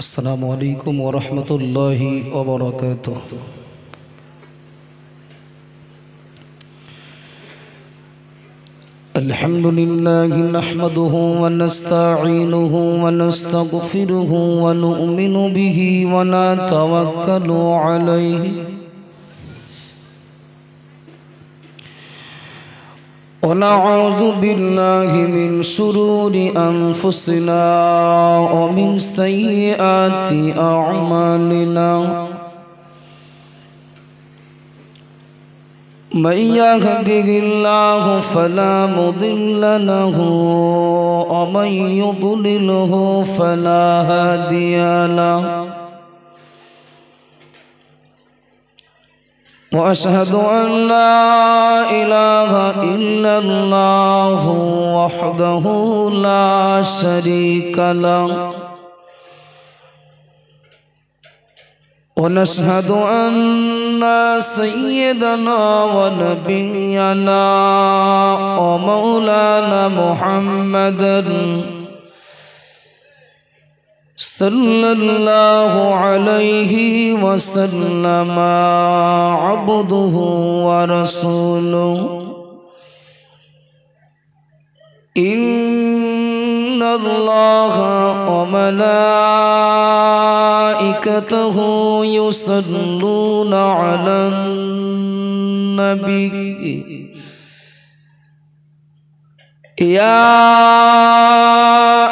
अस्सलामु अलैकुम वरहमतुल्लाहि वबरकातुह। अल्हम्दुलिल्लाहि नहमदुहु व नस्तईनुहु व नस्तगफिरुहु व नु'मिनु बिही व नतवक्कलु अलैहि व नऊज़ु बिल्लाहि मिन शुरूरि अनफुसिना व मिन सय्यिआति अअमालिना। मन यहदिहिल्लाहु फला मुदिल्ल लहु व मन युद्लिलहु फला हादिय लहु। व अशहदु अन ला इलाहा इल्लल्लाहु वहदहु ला शरीका लहु व नशहदु अन्ना सय्यदना व नबियना व मौलाना मुहम्मदन सल्लल्लाहु अलैहि वसल्लम अब्दुहु व रसूलुहु। इन्नल्लाहा व मलाइकतहु युसल्लूना अलन नबी या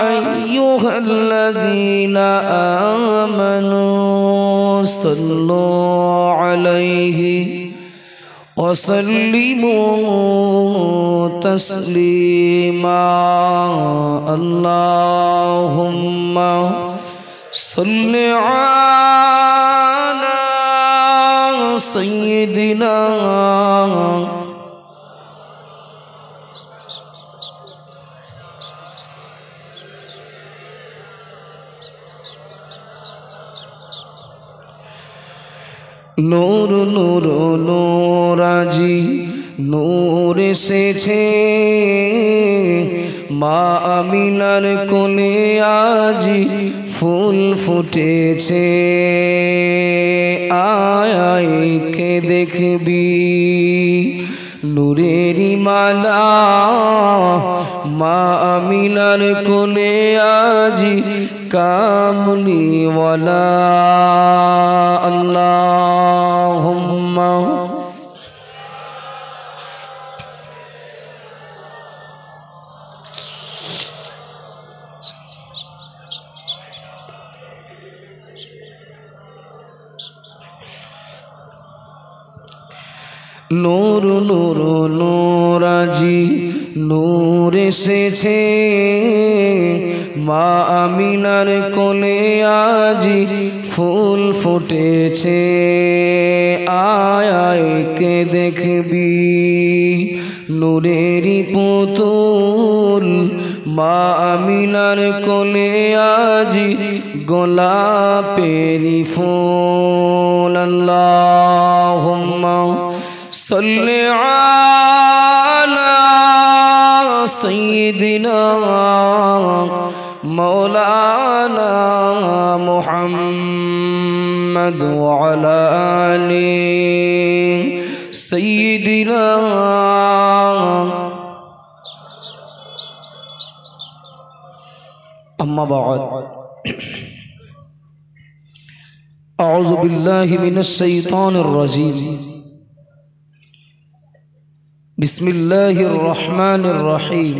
अय्युहल्लज़ीना आमनू सल्लू अलैहि व सल्लिमू तस्लीमा। अल्लाहुम्मा सल्लि अला सय्यिदिना नूर नूर नूराजी नूर एसेछे मा आमिनार कोले आजी फूल फुटेछे। आय आय के देखबी नूरेरी माला मा आमिनार कोले आजी कामली वाला। अल्लाहुम्मा नूर नूर नूराजी नूर एसेछे मा आमिनार कोले आजी फूल फुटेछे। आय आय के देखबी नूरेरी पुतुल मा आमिनार कोले आजी गोलापेरी फूल। अल्लाहुम्मा सल्लि अला सय्यिदिना मौलाना मुहम्मद व अला आलि सय्यिदिना। अम्मा बाद अऊज़ु बिल्लाहि मिनश शैतानिर रजीम। बिस्मिल्लाहिर रहमानिर रहीम।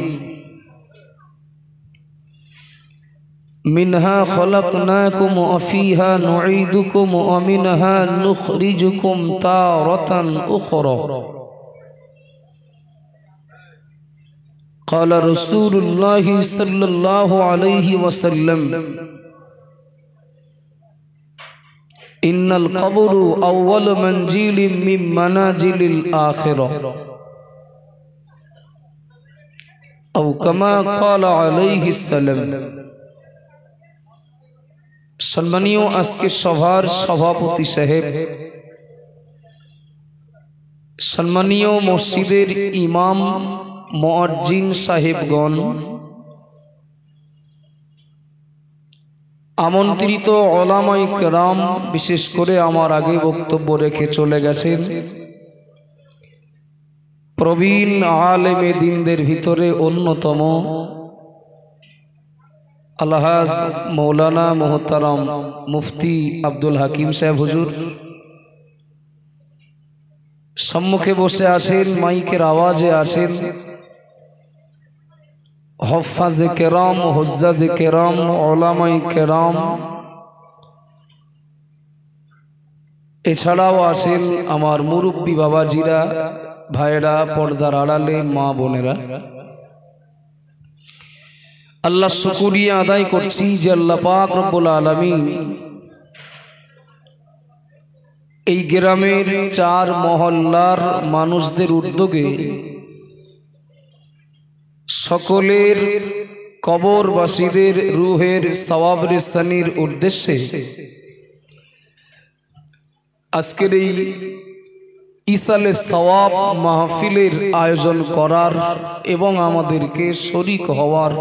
मिन्हा खलक़नाकुम व फ़ीहा नुईदुकुम व मिन्हा नुख़रिजुकुम तारतन उख़रा। क़ाल रसूलुल्लाहि सल्लल्लाहु अलैहि वसल्लम इन्नल क़ब्र अव्वल मंजिलिम मिन मनाजिलिल आखिरह औ कमा क़ाल अलैहि सल्लम। सम्मानीय आजके सभार सभापति साहेब, सम्मानीय मस्जिदेर इमाम मुअज्जिन साहेबगण, আমন্ত্রিত ওলামায়ে কেরাম, বিশেষ করে আমার আগে বক্তব্য রেখে চলে গেছেন প্রবীণ আলেমে দ্বীনদের ভিতরে অন্যতম আলহাজ মৌলানা মোহতারাম মুফতি আব্দুল হাকিম সাহেব হুজুর সম্মুখে বসে আছেন, মাইকের আওয়াজে আছেন হফাজে কেরাম, হুজ্জাজে কেরাম, ওলামায়ে কেরাম, এছাড়াও আছেন আমার মুরব্বী বাবাজিরা, ভাইরা, পর্দার আড়ালে মা বোনেরা। আল্লাহ শুকরিয়া আদায় করছি যে আল্লাহ পাক রব্বুল আলামিন এই গ্রামের 4 মহল্লার মানুষদের উদ্যোগে সকলের কবরবাসীদের রুহের সওয়াব রেসানির উদ্দেশ্যে আজকের এই ইসালে সওয়াব মাহফিলের আয়োজন করার এবং আমাদেরকে শরীক হওয়ার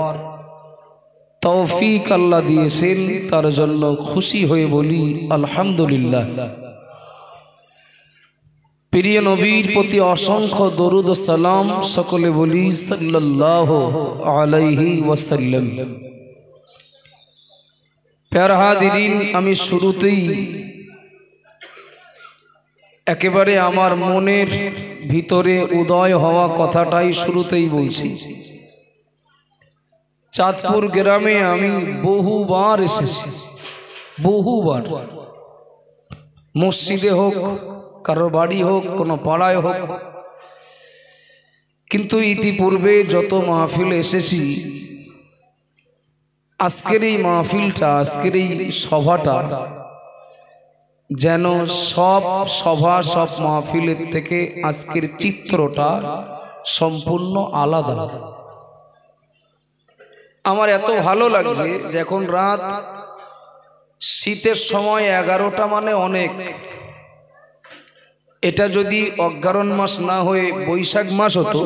তৌফিক আল্লাহ দিয়েছেন, তার জন্য খুশি হয়ে বলি আলহামদুলিল্লাহ। প্রিয় নবীর প্রতি অসংখ্য দরুদ ও সালাম, সকলে বলি সাল্লাল্লাহু আলাইহি ওয়াসাল্লাম। প্যারা হাজিরিন, আমি শুরুতেই একেবারে আমার মনের ভিতরে উদয় হওয়া কথাটাই শুরুতেই বলছি। চাঁদপুর গ্রামে আমি বহুবার এসেছি, বহুবার, মসজিদে হোক, কারো বাড়ি হোক, কোনো পাড়ায় হোক, কিন্তু ইতিপূর্বে যত মাহফিল এসেছি, আজকের এই মাহফিলটা, আজকের এই সভাটা যেন সব সভা, সব মাহফিলের থেকে আজকের চিত্রটা সম্পূর্ণ আলাদা। আমার এত ভালো লাগছে যে এখন রাত, শীতের সময় 11টা মানে অনেক। এটা যদি অজ্ঞারণ মাস না হয়ে বৈশাখ মাস হতো,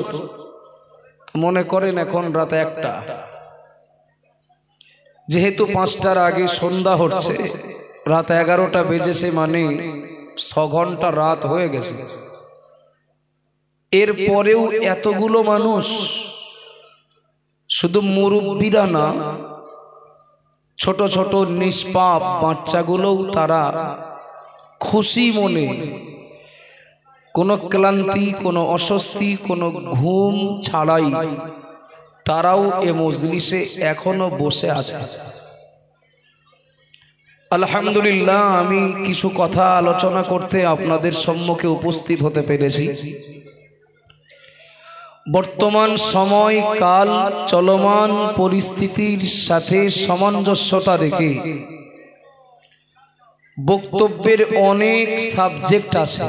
মনে করেন এখন রাত 1টা, যেহেতু 5টার আগে সন্ধ্যা হচ্ছে, রাত 11টা বেজেছে মানে 6 ঘন্টা রাত হয়ে গেছে। এরপরেও এতগুলো মানুষ, শুধু মুরব্বীরা না, ছোট ছোট নিষ্পাপ বাচ্চাগুলোও তারা খুশি মনে, কোনো ক্লান্তি, কোনো অস্বস্তি, কোনো ঘুম ছাড়াই তারাও এ মজলিসে এখনো বসে আছে। আলহামদুলিল্লাহ, আমি কিছু কথা আলোচনা করতে আপনাদের সম্মুখে উপস্থিত হতে পেরেছি। বর্তমান সময় কাল চলমান পরিস্থিতির সাথে সামঞ্জস্যতা রেখে বক্তব্যের অনেক সাবজেক্ট আছে,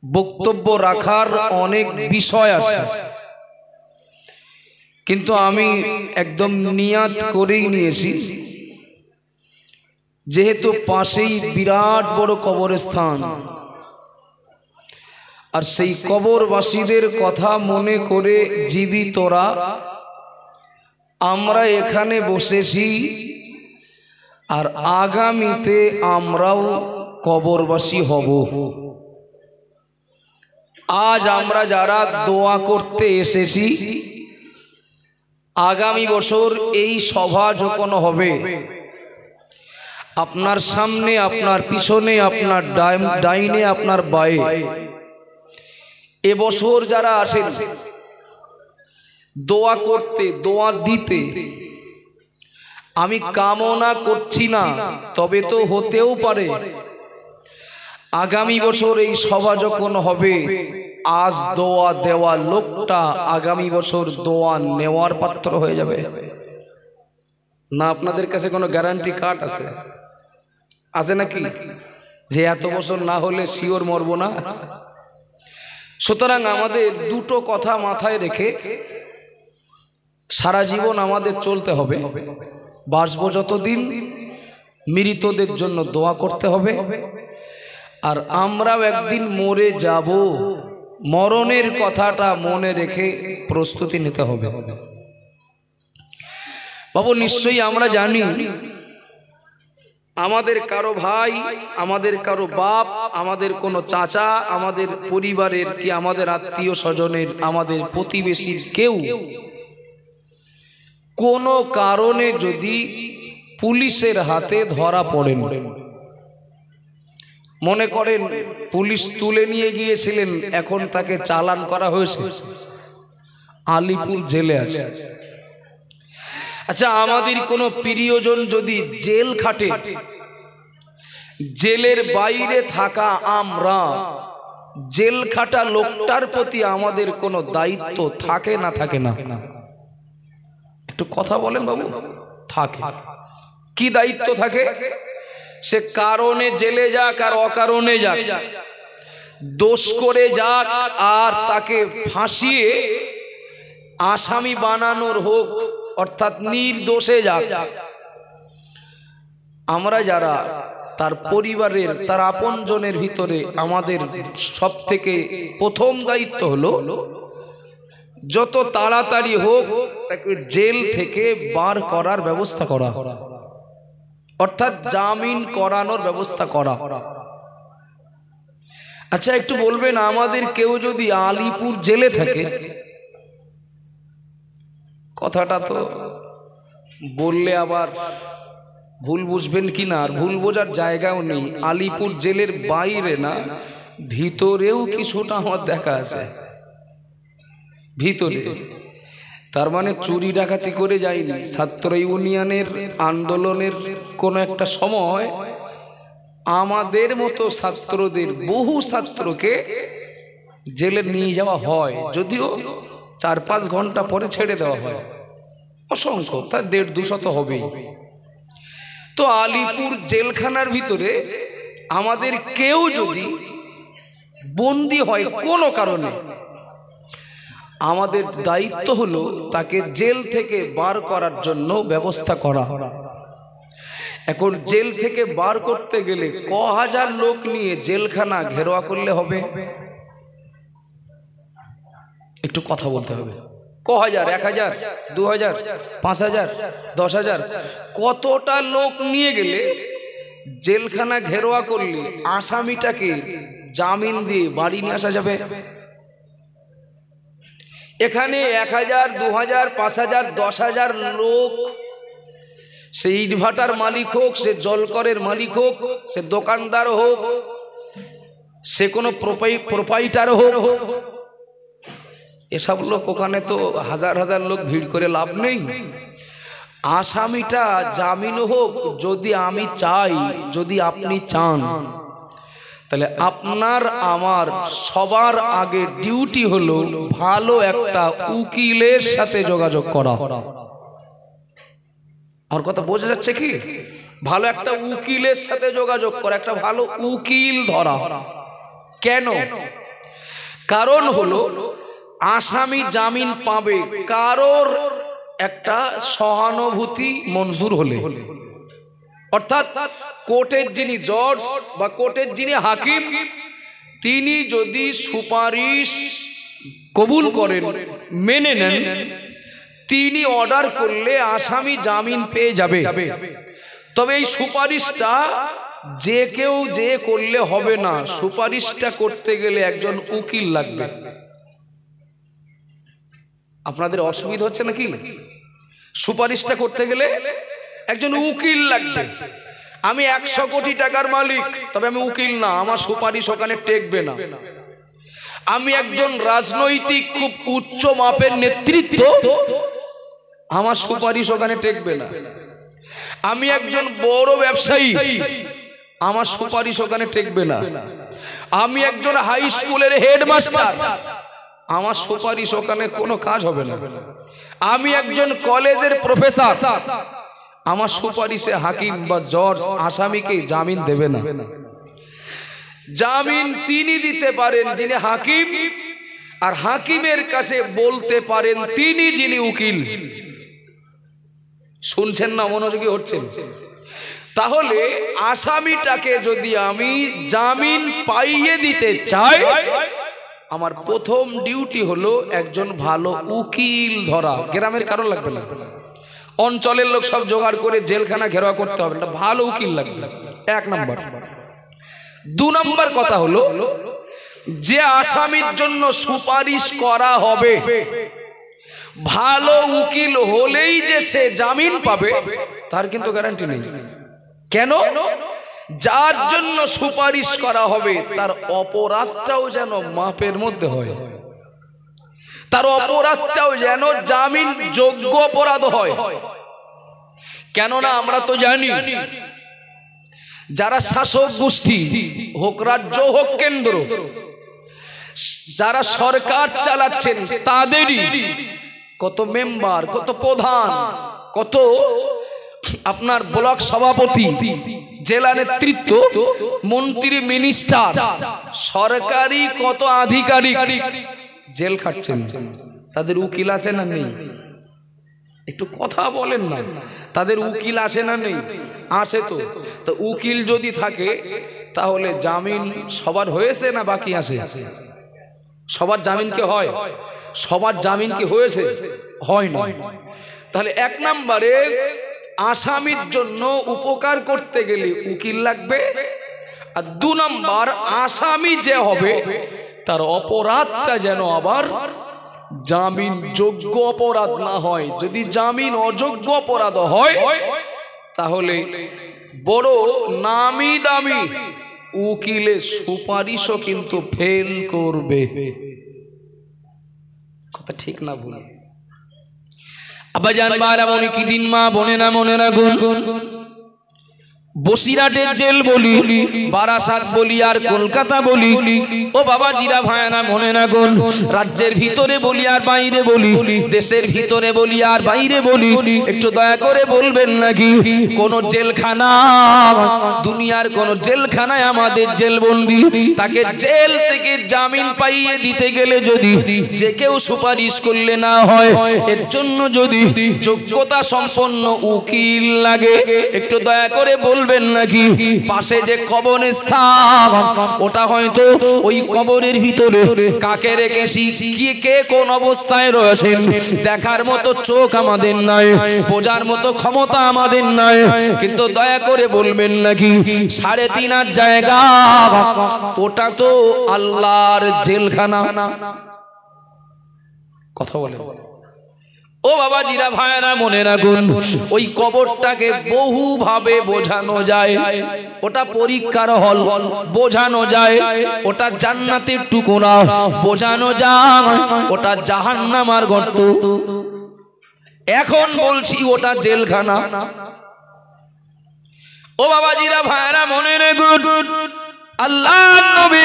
বক্তব্য রাখার অনেক বিষয় আছে, কিন্তু আমি একদম নিয়াত করেই নিয়েছি, যেহেতু পাশেই বিরাট বড় কবরস্থান, আর সেই কবরবাসীদের কথা মনে করে জীবিতরা আমরা এখানে বসেছি, আর আগামীতে আমরাও কবরবাসী হব। আজ আমরা যারা দোয়া করতে এসেছি, আগামী বছর এই সভা যখন হবে, আপনার সামনে, আপনার পিছনে, আপনার ডাইনে, আপনার বায়ে, এবছর যারা আসেন দোয়া করতে, দোয়া দিতে, আমি কামনা করছি না, তবে তো হতেও পারে আগামী বছর এই সভা যখন হবে, আজ দোয়া দেওয়া লোকটা আগামী বছর দোয়া নেওয়ার পাত্র হয়ে যাবে না। আপনাদের কাছে কোনো গ্যারান্টি কার্ড আছে? আছে নাকি যে এত বছর না হলে শিওর মরবো না? সুতরাং আমাদের দুটো কথা মাথায় রেখে সারা জীবন আমাদের চলতে হবে। বাঁচবো যতদিন মৃতদের জন্য দোয়া করতে হবে, আর আমরাও একদিন মরে যাব, মরণের কথাটা মনে রেখে প্রস্তুতি নিতে হবে। বাবু নিশ্চয়ই আমরা জানি আমাদের কারো ভাই, আমাদের কারো বাপ, আমাদের কোনো চাচা, আমাদের পরিবারের কি আমাদের আত্মীয় স্বজনের, আমাদের প্রতিবেশীর কেউ কোনো কারণে যদি পুলিশের হাতে ধরা পড়েন, মনে করেন পুলিশ তুলে নিয়ে গিয়েছিলেন, এখন তাকে চালান করা হয়েছে, আলিপুর জেলে আছে। আচ্ছা, আমাদের কোনো প্রিয়জন যদি জেল খাটে, জেলের বাইরে থাকা আমরা জেল খাটা লোকটার প্রতি আমাদের কোনো দায়িত্ব থাকে না থাকে না? একটু কথা বলেন বাবু। থাকে। কি দায়িত্ব থাকে? সে কারণে জেলে যাক আর অকারণে যাক, দোষ করে যাক আর তাকে ফাঁসিয়ে আসামি বানানোর হোক, অর্থাৎ নির্দোষে যাক, আমরা যারা তার পরিবারের, তার আপনজনের ভিতরে আমাদের সব থেকে প্রথম দায়িত্ব হলো যত তাড়াতাড়ি হোক তাকে জেল থেকে বার করার ব্যবস্থা করা, অর্থাৎ জামিন করানোর ব্যবস্থা করা। আচ্ছা, একটু বলবেন, আমাদের কেউ যদি আলিপুর জেলে থাকে, কথাটা তো বললে আবার ভুল বুঝবেন কিনা, আর ভুল বোঝার জায়গাও নেই। আলিপুর জেলের বাইরে না, ভিতরেও কিছুটা আমার দেখা আছে, ভিতরে। তার মানে চুরি ডাকাতি করে যায়নি। ছাত্র ইউনিয়নের আন্দোলনের কোন একটা সময় আমাদের মতো ছাত্রদের, বহু ছাত্রকে জেলে নিয়ে যাওয়া হয়, যদিও 4-5 ঘন্টা পরে ছেড়ে দেওয়া হয়, অসংখ্য, তার 150-200 হবেই। তো আলিপুর জেলখানার ভিতরে আমাদের কেউ যদি বন্দী হয় কোনো কারণে, আমাদের দায়িত্ব হলো তাকে জেল থেকে বার করার জন্য ব্যবস্থা করা। এখন জেল থেকে বার করতে গেলে ক হাজার লোক নিয়ে জেলখানা ঘেরোয়া করলে হবে? একটু কথা বলতে হবে। ক হাজার, 1000, 2000, 5000, 10,000, কতটা লোক নিয়ে গেলে জেলখানা ঘেরোয়া করলে আসামিটাকে জামিন দিয়ে বাড়ি নিয়ে আসা যাবে? এখানে 1000, 2000, 5000, 10,000 লোক, সে ইটভাটার মালিক হোক, সে জলকরের মালিক হোক, সে দোকানদার হোক, সে কোনো প্রোপাইটার হোক, এসব লোক ওখানে তো হাজার হাজার লোক ভিড় করে লাভ নেই। আসামিটা জামিন হোক, যদি আমি চাই, যদি আপনি চান, তাহলে আপনার আমার সবার আগে ডিউটি হলো ভালো একটা উকিলের সাথে যোগাযোগ করা। আমার কথা বোঝা যাচ্ছে কি? ভালো একটা উকিলের সাথে যোগাযোগ করা, একটা ভালো উকিল ধরা। কেন? কারণ হলো আসামি জামিন পাবে কারোর একটা সহানুভূতি মঞ্জুর হলে, অর্থাৎ কোর্টের যিনি জজ বা কোর্টের যিনি হাকিম, তিনি যদি সুপারিশ কবুল করেন, মেনে নেন, তিনি অর্ডার করলে আসামি জামিন পেয়ে যাবে। তবে এই সুপারিশটা যে কেউ যে করলে হবে না, সুপারিশটা করতে গেলে একজন উকিল লাগবে। আপনাদের অসুবিধা হচ্ছে নাকি? সুপারিশটা করতে গেলে একজন উকিল লাগবে। আমি 100 কোটি টাকার মালিক, তবে আমি উকিল না, আমার সুপারিশ ওখানে টেকবে না। আমি একজন রাজনৈতিক খুব উচ্চ মাপের নেতৃত্ব, আমার সুপারিশ ওখানে টেকবে না। আমি একজন বড় ব্যবসায়ী, আমার সুপারিশ ওখানে টেকবে না। আমি একজন হাই স্কুলের হেডমাস্টার, আমার সুপারিশ ওখানে কোনো কাজ হবে না। আমি একজন কলেজের প্রফেসর, আমার সুপারিশে হাকিম বা জজ আসামিকে জামিন দেবে না। জামিন তিনি দিতে পারেন যিনি হাকিম, আর হাকিমের কাছে বলতে পারেন তিনি যিনি উকিল। শুনছেন না? মনোযোগী হচ্ছেন? তাহলে আসামিটাকে যদি আমি জামিন পাইয়ে দিতে চাই, আমার প্রথম ডিউটি হলো একজন ভালো উকিল ধরা। গ্রামের কারণ লাগবে না, অঞ্চলের লোক সব জোগাড় করে জেলখানা ঘেরাও করতে হবে, এটা ভালো উকিল লাগবে, 1 নম্বর। 2 নম্বর কথা হলো, যে আসামির জন্য সুপারিশ করা হবে ভালো উকিল হলেই যে সে জামিন পাবে তার কিন্তু গ্যারান্টি নেই। কেন? যার জন্য সুপারিশ করা হবে তার অপরাধটাও যেন মাপের মধ্যে হয়, তার অপরাধটাও যেন জামিন যোগ্য অপরাধ হয়। কেননা আমরা তো জানি যারা শাসক গোষ্ঠী, হোক রাজ্য হোক কেন্দ্র, যারা সরকার চালাচ্ছেন তাদেরই কত মেম্বার, কত প্রধান, কত আপনার ব্লক সভাপতি, জেলা নেতৃত্ব, মন্ত্রী, মিনিস্টার, সরকারি কত আধিকারিক জেল খাটছেন। তাদের উকিল আছে না নেই? একটু কথা বলেন না। তাদের উকিল আছে না নেই? আছে তো। তো উকিল যদি থাকে তাহলে জামিন সবার হয়েছে না বাকি আছে? সবার জামিন কি হয়? সবার জামিন কি হয়েছে? হয় না। তাহলে 1 নম্বরে আসামির জন্য উপকার করতে গেলে উকিল লাগবে, আর 2 নম্বর আসামি যে হবে তার অপরাধটা যেন আবার জামিন যোগ্য অপরাধ না হয়। যদি জামিন অযোগ্য অপরাধ হয় তাহলে বড় নামি দামি উকিলের সুপারিশও কিন্তু ফেল করবে। কথা ঠিক না ভুল? আব্বাজান মারা মনে কি দিন, মা বোনেরা মনে রাখুন, বসিরহাটের জেল বলি, বারাসাত বলি, আর কলকাতা বলি, ও বাবা জিরা ভাইরা মনে রাখুন, রাজ্যের ভিতরে বলি আর বাইরে বলি, দেশের ভিতরে বলি আর বাইরে বলি, একটু দয়া করে বলবেন নাকি কোন জেলখানা, দুনিয়ার কোন জেলখানায় আমাদের জেলবন্দি তাকে জেল থেকে জামিন পাইয়ে দিতে গেলে যদি যে কেউ সুপারিশ করলে না হয়, এর জন্য যদি যোগ্যতা সম্পন্ন উকিল লাগে, একটু দয়া করে বলবেন নাকি পাশে যে কবরস্থান ওটা হয়তো ওই কবরের ভিতরে কাকে রেখেছি, কে কোন অবস্থায় রয়েছেন দেখার মতো চোখ আমাদের নাই, বোঝার মতো ক্ষমতা আমাদের নাই, কিন্তু দয়া করে বলবেন নাকি 3.5 জায়গা ওটা তো আল্লাহর জেলখানা। কথা বলে ও বাবা জিরা ভাইরা মনে রাখুন, ওই কবরটাকে বহু ভাবে বোঝানো যায়, ওটা পরীক্ষার হল বোঝানো যায়, ওটা জান্নাতের টুকরা বোঝানো যায়, ওটা জাহান্নামের গর্ত। এখন বলছি ওটা জেলখানা। ও বাবা জিরা ভাইরা মনে রাখুন, আল্লাহ নবী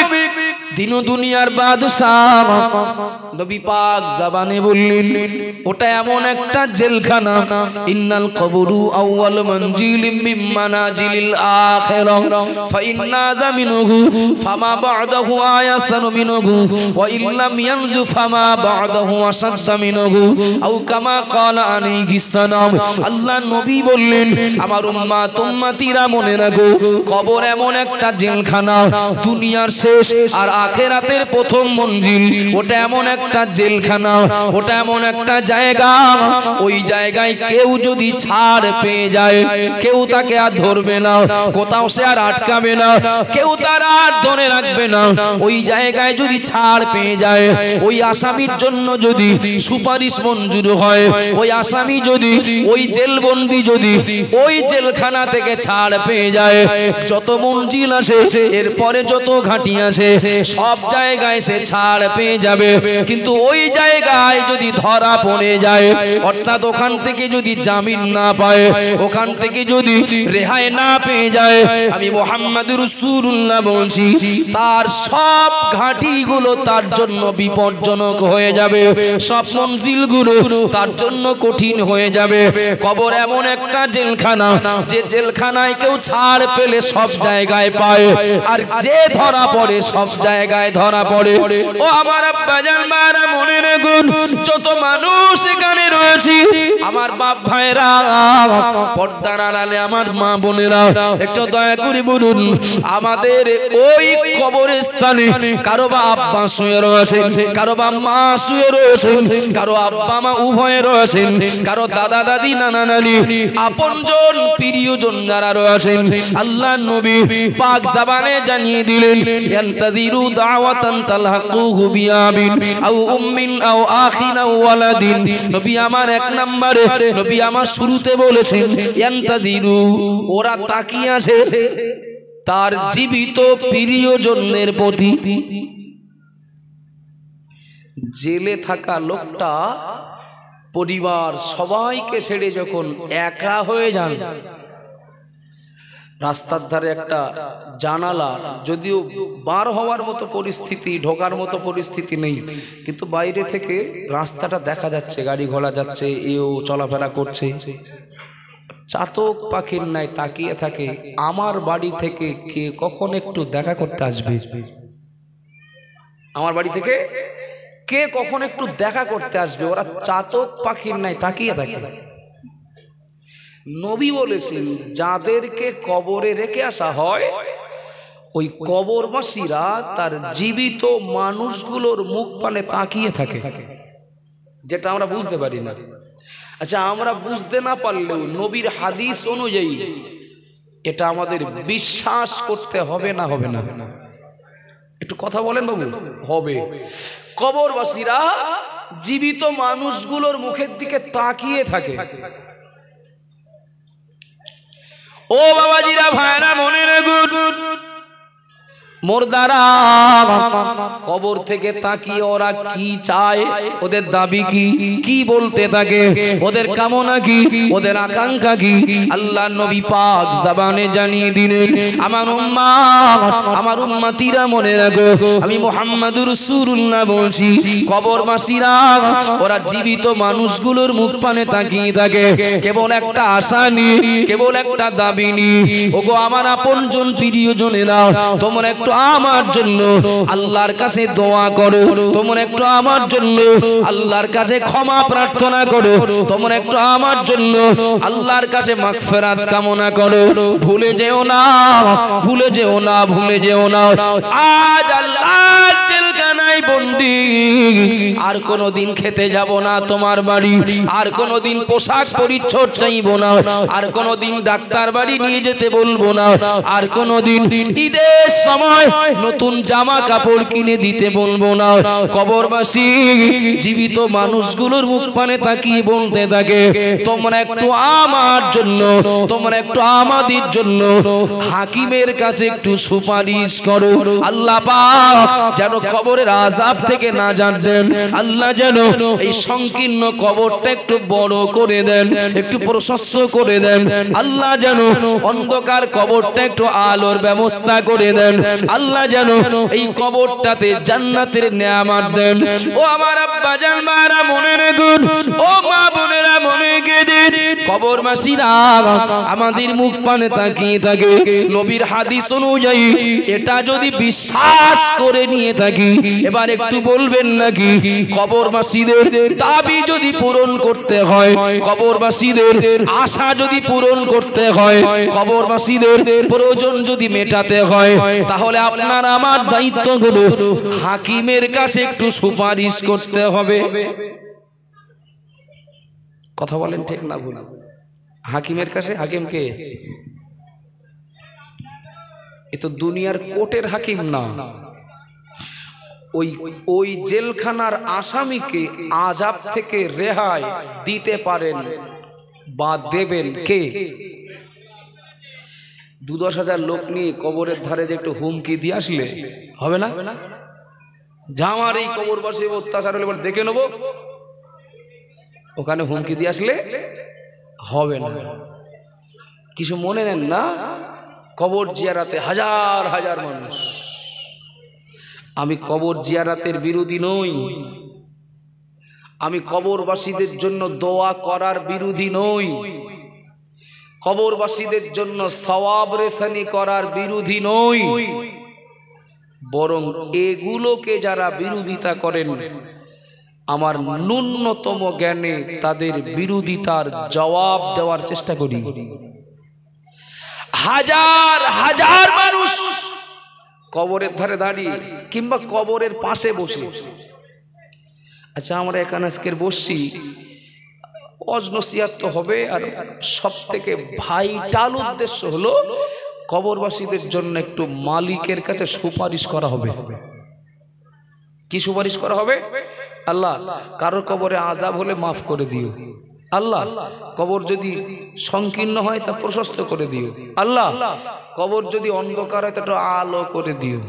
দিন দুনিয়ার বাদশাহ নবী পাক জবানে বললেন ওটা এমন একটা জেলখানা, ইন্নাল কবরু আউয়াল মানজিলিম মিন মানাজিলিল আখিরাহ ফাইন্না যামিনুহু ফামা বা'দাহু আয়াসানু মিনহু ওয়া ইল্লাম ইয়ানজু ফামা বা'দাহু আসাদ্দা মিনহু আও কামা ক্বালা আলাইহিস সালাম। আল্লাহ নবী বললেন আমার উম্মত উম্মতিরা মনে রাখো, কবর এমন একটা জেলখানা, দুনিয়ার শেষ আর আখিরাতের প্রথম মঞ্জিল, ওটা এমন একটা জেলখানা, ওটা এমন একটা জায়গা, ওই জায়গায় কেউ যদি ছাড় পেয়ে যায় কেউ তাকে আর ধরবে না, কোথাও সে আর আটকাবে না, কেউ তার আর ধরে রাখবে না। ওই জায়গায় যদি ছাড় পেয়ে যায়, ওই আসামির জন্য যদি সুপারিশ মঞ্জুর হয়, ওই আসামি যদি, ওই জেলবন্দি যদি ওই জেলখানা থেকে ছাড় পেয়ে যায়, যত মঞ্জিল আছে এরপরে যত ঘাঁটি আছে সব জায়গায় সে ছাড় পেয়ে যাবে। কিন্তু ওই জায়গায় যদি ধরা পড়ে যায়, অর্থাৎ ওখান থেকে যদি জামিন না পায়, ওখান থেকে যদি রেহাই না পেয়ে যায়, আমি মুহাম্মদুর রাসূলুল্লাহ বলছি তার সব ঘাঁটিগুলো তার জন্য বিপজ্জনক হয়ে যাবে, সব মঞ্জিলগুলো তার জন্য কঠিন হয়ে যাবে। কবর এমন একটা জেলখানা, যে জেলখানায় কেউ ছাড় পেলে সব জায়গায় পায়, আর যে ধরা পড়ে সব জায়গায় ধরা পড়ে। ও আমার আব্বাজান মারা মনে রাখুন, যত মানুষ এখানে রয়েছে আমার বাপ ভাইরা, পর্দার আড়ালে আমার মা বোনেরা, একটু দয়া করে বলুন আমাদের ওই ওই কবরস্থানে কারো বা আব্বা শুয়ে রয়েছেন, কারো বা মা শুয়ে রয়েছেন, কারো আব্বা মা উভয়ে রয়েছেন, কারো দাদা দাদি নানা নানি আপনজন প্রিয়জন যারা রয়েছেন, আল্লাহ নবী পাক জবানে জানিয়ে দিলেন ইয়ান্তাযিরু দাওয়াতান তালহাকুহু বিয়াবিন আও উম্মিন আও আখিন আও ওয়ালাদিন। নবী আমার এক নম্বরে, নবী আমার শুরুতে বলেছেন ইয়ান্তাযিরু, ওরা তাকিয়ে আছে তার জীবিত প্রিয়জনের প্রতি। জেলে থাকা লোকটা পরিবার সবাইকে ছেড়ে যখন একা হয়ে যান, রাস্তার ধারে একটা জানালা, যদিও বার হওয়ার মতো পরিস্থিতি, ঢোকার মতো পরিস্থিতি নেই, কিন্তু বাইরে থেকে রাস্তাটা দেখা যাচ্ছে, গাড়ি ঘোড়া যাচ্ছে, এও চলাফেরা করছে, চাতক পাখির ন্যায় তাকিয়ে থাকে আমার বাড়ি থেকে কে কখন একটু দেখা করতে আসবে, আমার বাড়ি থেকে কে কখন একটু দেখা করতে আসবে, ওরা চাতক পাখির ন্যায় তাকিয়ে থাকে। নবী বলেছেন যাদেরকে কবরে রেখে আসা হয় ওই কবরবাসীরা তার জীবিত মানুষগুলোর মুখ পানে তাকিয়ে থাকে, যেটা আমরা বুঝতে পারি না। আচ্ছা, আমরা বুঝতে না পারলেও নবীর হাদিস অনুযায়ী এটা আমাদের বিশ্বাস করতে হবে না হবে না? একটু কথা বলেন বাবু। হবে। কবরবাসীরা জীবিত মানুষগুলোর মুখের দিকে তাকিয়ে থাকে। ও বাবাজিরা, ভাইরা, মনে রাখুন, মুর্দারা কবর থেকে তাকিয়ে ওরা কি চায়, ওদের দাবি কি, কি বলতে থাকে, ওদের কামনা কি, ওদের আকাঙ্ক্ষা কি, আল্লাহ নবী পাক জবানে জানিয়ে দিলেন আমার উম্মাত, আমার উম্মতিরা মনে রাখো, আমি মুহাম্মাদুর রাসূলুল্লাহ বলছি, কবরবাসীরা ওরা জীবিত মানুষগুলোর মুখ পানে তাকিয়ে থাকে কেবল একটা আশা নিয়ে, কেবল একটা দাবি নিয়ে। ওগো আমার আপনজন প্রিয়জনেরা, তোমরা একটু আমার জন্য আল্লাহর কাছে দোয়া করো, তোমরা একটু আমার জন্য আল্লাহর কাছে ক্ষমা প্রার্থনা করো, তোমরা একটু আমার জন্য আল্লাহর কাছে মাগফিরাত কামনা করো। ভুলে যেও না, ভুলে যেও না, ভুলে যেও না, আজ আল্লাহর জেলখানায় বন্দী, আর কোনোদিন খেতে যাব না তোমার বাড়ি, আর কোনোদিন পোশাক পরিচ্ছদ চাইব না, আর কোনোদিন ডাক্তার বাড়ি নিয়ে যেতে বলবো না, আর কোনোদিন ঈদের সময় নতুন জামা কাপড় কিনে দিতে বলবো না। কবরবাসী জীবিত মানুষগুলোর মুখ পানে তাকিয়ে বলতে থাকে তোমরা একটু আমার জন্য, তোমরা একটু আমাদের জন্য হাকিমের কাছে একটু সুপারিশ করো। আল্লাহ পাক যেন কবরের আযাব থেকে নাজাত দেন, আল্লাহ যেন এই সংকীর্ণ কবরটা একটু বড় করে দেন, একটু প্রশস্ত করে দেন, আল্লাহ যেন অন্ধকার কবরটা একটু আলোর ব্যবস্থা করে দেন, আল্লাহ যেন এই কবরটাতে জান্নাতের নেয়ামত দেন। ও আমার আব্বাজান মারা মনে রাখুন, ও মা বোনেরা মনে গেঁথে দিন, কবরবাসীরা আমাদের মুখ পানে তাকিয়ে থাকে। নবীর হাদিস অনুযায়ী এটা যদি বিশ্বাস করে নিয়ে থাকি, এবার একটু বলবেন নাকি কবরবাসীদের দাবি যদি পূরণ করতে হয়, কবরবাসীদের আশা যদি পূরণ করতে হয়, কবরবাসীদের প্রয়োজন যদি মেটাতে হয়, তাহলে আপনার আমার দায়িত্ব হলো হাকিমের কাছে একটু সুপারিশ করতে হবে। কথা বলেন ঠিক না ভুল? হাকিমের কাছে, হাকিমকে এ তো দুনিয়ার কোর্টের হাকিম না, ওই জেলখানার আসামিকে আযাব থেকে রেহাই দিতে পারেন বা দেবেন কে? ২-১০ হাজার লোক নিয়ে কবরের ধারে যে একটু হুমকি দিয়ে আসলে হবে না? আমার এই কবরবাসী অত্যাচার হলে দেখে নেব, ওখানে হুমকি দিয়ে আসলে হবে না। কিছু মনে নেন না, কবর জিয়ারাতে হাজার হাজার মানুষ। আমি কবর জিয়ারাতের বিরোধী নই, আমি কবরবাসীদের জন্য দোয়া করার বিরোধী নই, কবরবাসীদের জন্য সওয়াব রেসানি করার বিরোধী নই, বরং এগুলোকে যারা বিরোধিতা করেন আমার ন্যূনতম জ্ঞানে তাদের বিরোধিতার জবাব দেওয়ার চেষ্টা করি। হাজার হাজার মানুষ কবরের ধারে দাঁড়িয়ে কিংবা কবরের পাশে বসে। আচ্ছা, আমরা এখানে আজকের বসছি, অজনসিয়াত তো হবে, আর সব থেকে ভাইটাল উদ্দেশ্য হলো কবরবাসীদের জন্য একটু মালিকের কাছে সুপারিশ করা হবে। কি সুপারিশ করা হবে? আল্লাহ, কারোর কবরে আযাব হলে মাফ করে দিও। আল্লাহ, কবর যদি সংকীর্ণ হয় তা প্রশস্ত করে দিও। আল্লাহ, কবর যদি অন্ধকার হয় তা একটু আলো করে দিও।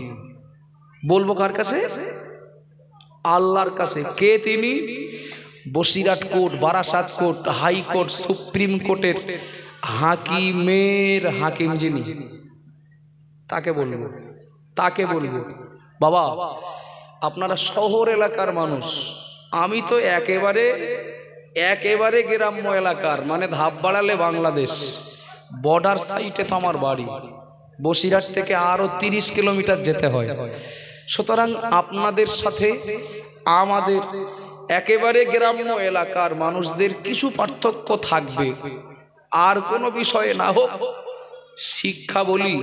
বলবো কার কাছে? আল্লাহর কাছে। কে তিনি? Basirhat court, Barasat court, high court, supreme কোর্টের হাকিমের হাকিম যিনি, তাকে বলবো। তাকে বলবো, বাবা আপনারা শহর এলাকার মানুষ, আমি তো একেবারে গ্রাম্য এলাকার, মানে ধাপ বাড়ালে বাংলাদেশ বর্ডার সাইটে তো আমার বাড়ি। বসিরহাট থেকে আরো 30 কিলোমিটার যেতে হয়। সুতরাং আপনাদের সাথে আমাদের একেবারে গ্রাম্য এলাকার মানুষদের কিছু পার্থক্য থাকবে। আর কোনো বিষয়ে না হোক, শিক্ষা বলি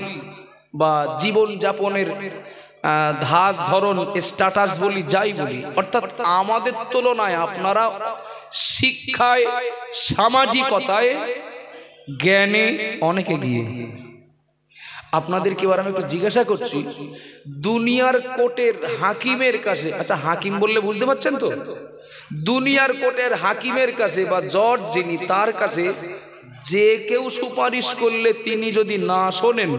বা জীবন যাপনের ধাঁচ ধরন, স্ট্যাটাস বলি, যাই বলি, অর্থাৎ আমাদের তুলনায় আপনারা শিক্ষায়, সামাজিকতায়, জ্ঞানে অনেক এগিয়ে। আপনাদেরকে এবার আমি একটু জিজ্ঞাসা করছি, দুনিয়ার কোর্টের হাকিমের কাছে, আচ্ছা হাকিম বললে বুঝতে পারছেন তো, দুনিয়ার কোর্টের হাকিমের কাছে বা জজ যিনি, তার কাছে যে কেউ সুপারিশ করলে তিনি যদি না শোনেন,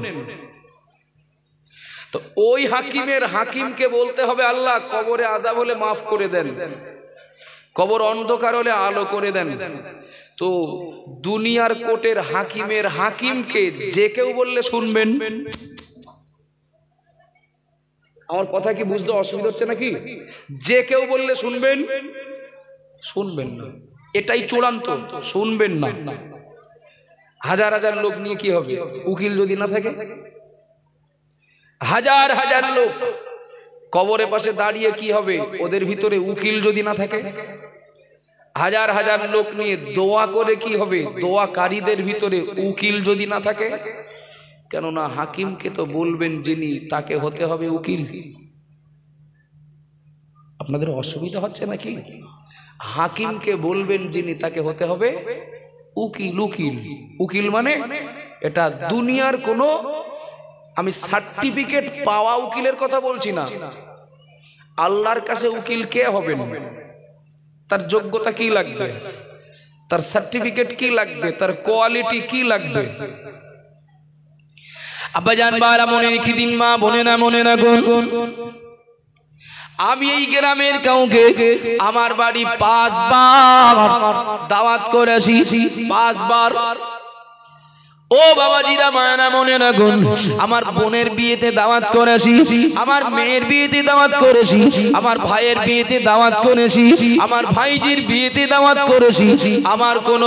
তো ওই হাকিমকে বলতে হবে, আল্লাহ কবরে আযাব হলে মাফ করে দেন, কবর অন্ধকার হলে আলো করে দেন। তো দুনিয়ার কোর্টের হাকিমকে যে কেউ বললে শুনবেন? আমার কথা কি বুঝতে অসুবিধা হচ্ছে নাকি? যে কেউ বললে শুনবেন? শুনবেন না, এটাই চূড়ান্ত, শুনবেন না। হাজার হাজার লোক নিয়ে কি হবে? উকিল যদি না থাকে, হাজার হাজার লোক কবরের পাশে দাঁড়িয়ে কি হবে? ওদের ভিতরে উকিল যদি না থাকে, হাজার হাজার লোক নিয়ে দোয়া করে কি হবে? দোয়াকারীদের ভিতরে উকিল যদি না থাকে। কেননা হাকিমকে তো বলবেন যিনি, তাকে হতে হবে উকিল। আপনাদের অসুবিধা হচ্ছে নাকি? হাকিমকে বলবেন যিনি, তাকে হতে হবে উকিল। উকিল মানে এটা দুনিয়ার কোনো, আমি সার্টিফিকেট পাওয়া উকিলের কথা বলছি না। আল্লাহর কাছে উকিল কে হবেন? তার যোগ্যতা কি লাগবে? তার সার্টিফিকেট কি লাগবে? তার কোয়ালিটি কি লাগবে? আব্বাজান বারা মনে রেখে দিন, মা মনে না গুন, আমি এই গ্রামের কাউকে আমার বাড়ি 5 বার দাওয়াত করেছি, 5 বার। ও বাবাজিরা, মায়ানা মনে না গুন, আমার বোনের বিয়েতে দাওয়াত করেছি, আমার মেয়ের বিয়েতে দাওয়াত করেছি, আমার ভাইয়ের বিয়েতে দাওয়াত করেছি, আমার ভাইজির বিয়েতে দাওয়াত করেছি, আমার কোন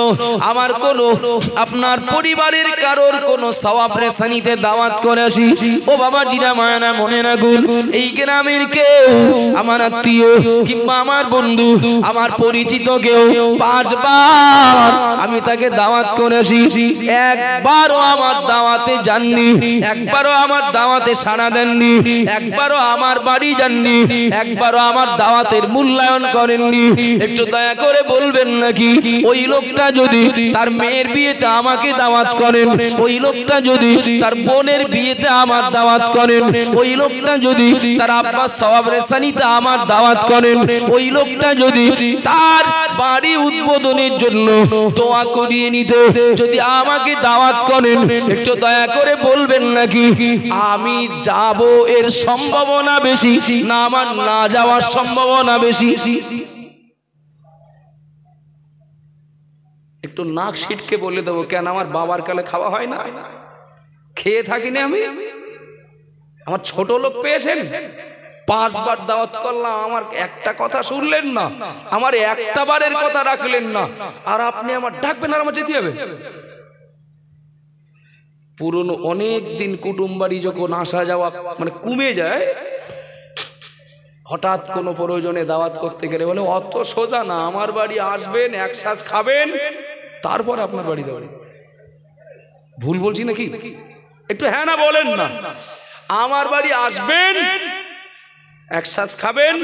আপনার পরিবারের কারোর কোন সওয়াব রেসানিতে দাওয়াত করেছি। ও বাবাজিরা, মায়ানা মনে না গুন, এই গ্রামের কেউ, আমার আত্মীয় কিংবা আমার বন্ধু, আমার পরিচিত কেউ 5 বার আমি তাকে দাওয়াত করেছি, একবারও আমার দাওয়াতে যাননি, একবারও আমার দাওয়াতে সাড়া দেননি, একবারও আমার বাড়ি যাননি, একবারও আমার দাওয়াতের মূল্যায়ন করেননি। একটু দয়া করে বলবেন নাকি, ওই লোকটা যদি তার মেয়ের বিয়েতে আমাকে দাওয়াত করেন, ওই লোকটা যদি তার বোনের বিয়েতে আমার দাওয়াত করেন, ওই লোকটা যদি তার আব্বার সওয়াব রেসানিতে আমার দাওয়াত করেন, ওই লোকটা যদি তার বাড়ি উদ্বোধনের জন্য দোয়া করিয়ে নিতে যদি আমাকে দাওয়াত করেন, একটু দয়া করে বলবেন নাকি আমি যাব এর সম্ভাবনা বেশি না আমার না যাওয়ার সম্ভাবনা বেশি? একটু নাক সিটকে বলে দেবো, কেন আমার বাবার কালে খাওয়া হয় না? খেয়ে থাকিনি আমি? আমার ছোট লোক পেয়েছেন, 5 বার দাওয়াত করলাম, আমার একটা কথা শুনলেন না, আমার একটা বারের কথা রাখলেন না, আর আপনি আমার ডাকবেন আর আমার যেতে হবে? পুরনো অনেক দিন কুটুম বাড়ি যখন আসা যাওয়া মানে কমে যায়, হঠাৎ কোনো প্রয়োজনে দাওয়াত করতে গেলে বলে অত সোজা না, আমার বাড়ি আসবেন, একসাথে খাবেন, তারপর আপনার বাড়ি যাবেন। ভুল বলছি নাকি? একটু হ্যাঁ না বলেন না। আমার বাড়ি আসবেন, এক শ্বাস খাবেন,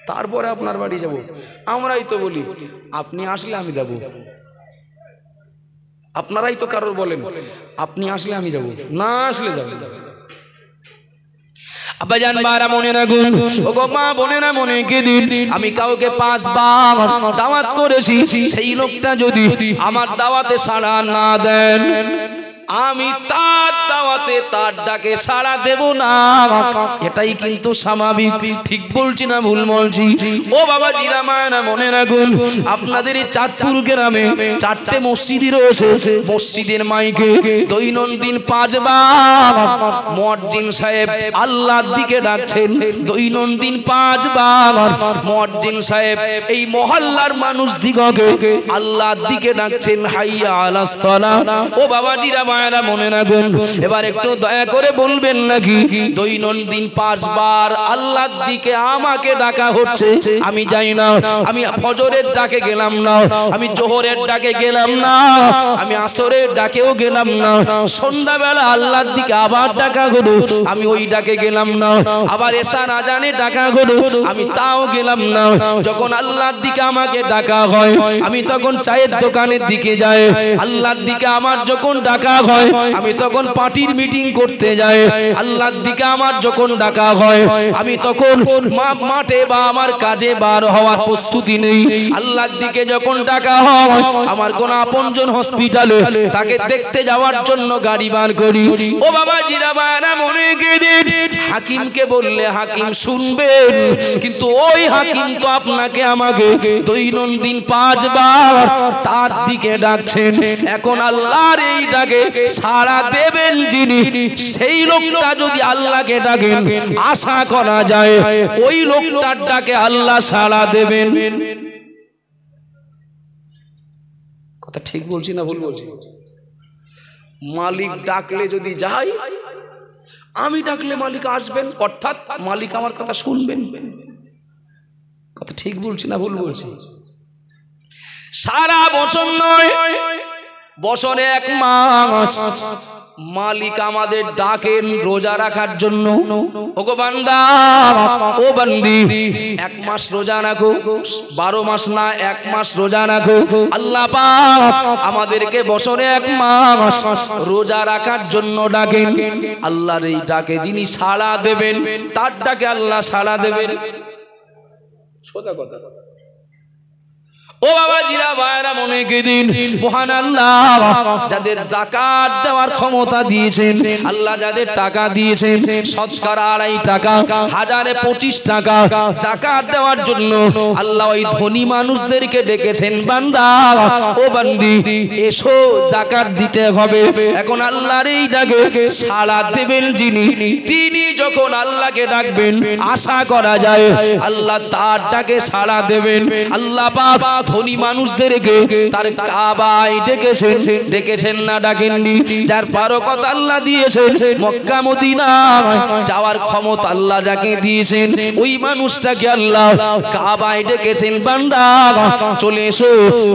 তারপরে আপনার বাড়ি যাব। আমরাই তো বলি আপনি আসলে আমি যাব, আপনারাই তো কারোর বলেন আপনি আসলে আমি যাব, না আসলে যাব। আব্বাজান মারা মনে রাখুন, ওগো মা বোনেরা মনে কে দিন, আমি কাউকে 5 বার দাওয়াত করেছি, সেই লোকটা যদি আমার দাওয়াতে সাড়া না দেন, আমি তার দাওয়াতে তার ডাকে সাড়া দেব না। এটাই কিন্তু স্বাভাবিক। ঠিক বলছি না ভুল বলছি? ও বাবা জিরা মায়েরা মনে রাখুন, আপনাদের এই চাঁদপুর গ্রামে 4টে মসজিদই রয়েছে। মসজিদের মাইকে দৈনন্দিন 5 বার মুয়াজ্জিন সাহেব আল্লাহর দিকে ডাকছেন। দৈনন্দিন 5 বার মুয়াজ্জিন সাহেব এই মহল্লার মানুষ দিগকে আল্লাহর দিকে ডাকছেন, হাইয়া আলাস সালাহ। ও বাবা জিরা মায়েরা মনে রাখুন, এবার একটু দয়া করে বলবেন নাকি দৈনন্দিন 5 বার আল্লাহর দিকে আমাকে ডাকা হচ্ছে, আমি যাই না, আমি ফজরের ডাকে গেলাম না, আমি জোহরের ডাকে গেলাম না, আমি আসরের ডাকেও গেলাম না, সন্ধ্যাবেলা আল্লাহর দিকে আবার ডাকা হলো, আমি ওই ডাকে গেলাম না, আবার এশার আজানে ডাকা হলো, আমি তাও গেলাম না। যখন আল্লাহর দিকে আমাকে ডাকা হয়, আমি তখন চায়ের দোকানের দিকে যাই। আল্লাহর দিকে আমার যখন ডাকা হয়, আমি তখন পার্টির মিটিং করতে যাই। আল্লাহর দিকে আমার যখন ডাকা হয়, আমি তখন মাঠে বা আমার কাজে বার হওয়ার প্রস্তুতি নেই। আল্লাহর দিকে যখন ডাকা হয়, আমার কোন আপনজন হসপিটালে, তাকে দেখতে যাওয়ার জন্য গাড়ি বার করি। ও বাবা জিরা বায়না মনে গেদিন, হাকিমকে বললে হাকিম শুনবেন, কিন্তু ওই হাকিম তো আপনাকে আমাকে দৈনন্দিন 5 বার তার দিকে ডাকছেন। এখন আল্লাহর এই ডাকে সাড়া দেবেন যিনি, সেই লোকটা যদি আল্লাহকে ডাকেন, আশা করা যায় ওই লোকটার ডাকে আল্লাহ সাড়া দেবেন। কথা ঠিক বলছি না ভুল বলছি? মালিক ডাকলে যদি যাই, আমি ডাকলে মালিক আসবেন, অর্থাৎ মালিক আমার কথা শুনবেন। কথা ঠিক বলছি না ভুল বলছি? সারা বছর নয়, বছরে 1 মাস মালিক আমাদের ডাকেন রোজা রাখার জন্য। ওগো বান্দা, ও বান্দি, 1 মাস রোজা রাখো, 12 মাস না 1 মাস রোজা রাখো। আল্লাহ পাক আমাদেরকে বছরে 1 মাস রোজা রাখার জন্য ডাকেন। আল্লাহর এই ডাকে যিনি সাড়া দেবেন, তার ডাকে আল্লাহ সাড়া দেবেন। সোজা কথা। ও বাবা জিরা ভাইরা মনে গেদিন, মহান আল্লাহ যাদের যাকাত দেওয়ার ক্ষমতা দিয়েছেন, আল্লাহ যাদের টাকা দিয়েছেন, শতকরা 2.5 টাকা, হাজারে 25 টাকা যাকাত দেওয়ার জন্য আল্লাহ ওই ধনী মানুষদেরকে ডেকেছেন, বান্দা ও বান্দি এসো যাকাত দিতে হবে। এখন আল্লাহর এই ডাকে সাড়া দেবেন যিনি, তিনি যখন আল্লাহকে ডাকবেন, আশা করা যায় আল্লাহ তার ডাকে সাড়া দেবেন। আল্লাহ পাক ধনী মানুষদেরকে তার কাবায় ডেকেছেন না ডাকেননি? যার বারাকাত আল্লাহ দিয়েছেন, মক্কা মদিনা যাওয়ার ক্ষমতা আল্লাহ যাকে দিয়েছেন, ওই মানুষটাকে আল্লাহ কাবায় ডেকেছেন, বান্দা চলে এসো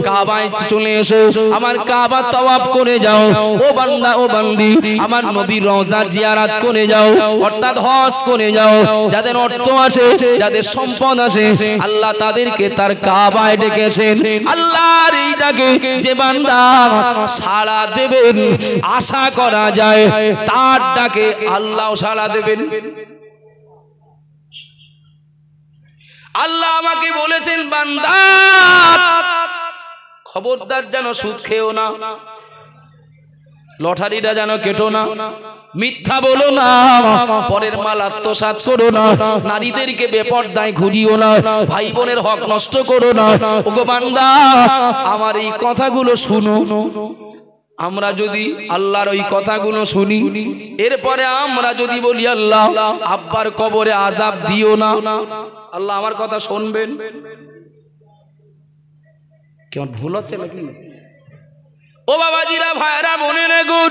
কাবায়, চলে এসো আমার কাবা তাওয়াফ করে যাও। ও বান্দা ও বান্দি, আমার নবীর রওজা জিয়ারত করে যাও, অর্থাৎ হজ করে যাও। যাদের অর্থ আছে, যাদের সম্পদ আছে, আল্লাহ তাদেরকে তার কাবায় ডেকেছেন। আল্লাহর এই ডাকে যে বান্দা সাড়া দেবেন, আশা করা যায় তার ডাকে আল্লাহ সাড়া দেবেন। আল্লাহ আমাকে বলেছেন, বান্দা খবরদার যেন সুদ খেও না, লটারিটা যেন কেটো না, মিথ্যা বলো না, পরের মাল আত্মসাৎ করো না, নারীদেরকে বেপরদায় ঘুরিও না, ভাই বোনের হক নষ্ট করো না। ওগো বান্দা, আমার এই কথাগুলো শুনো। আমরা যদি আল্লাহর ওই কথাগুলো শুনি, এরপরে আমরা যদি বলি আল্লাহ আব্বার কবরে আযাব দিও না, আল্লাহ আমার কথা শুনবেন? কেমন ভুল হচ্ছে নাকি? ও বাবাজিরা ভাইরা মনে রাখুন,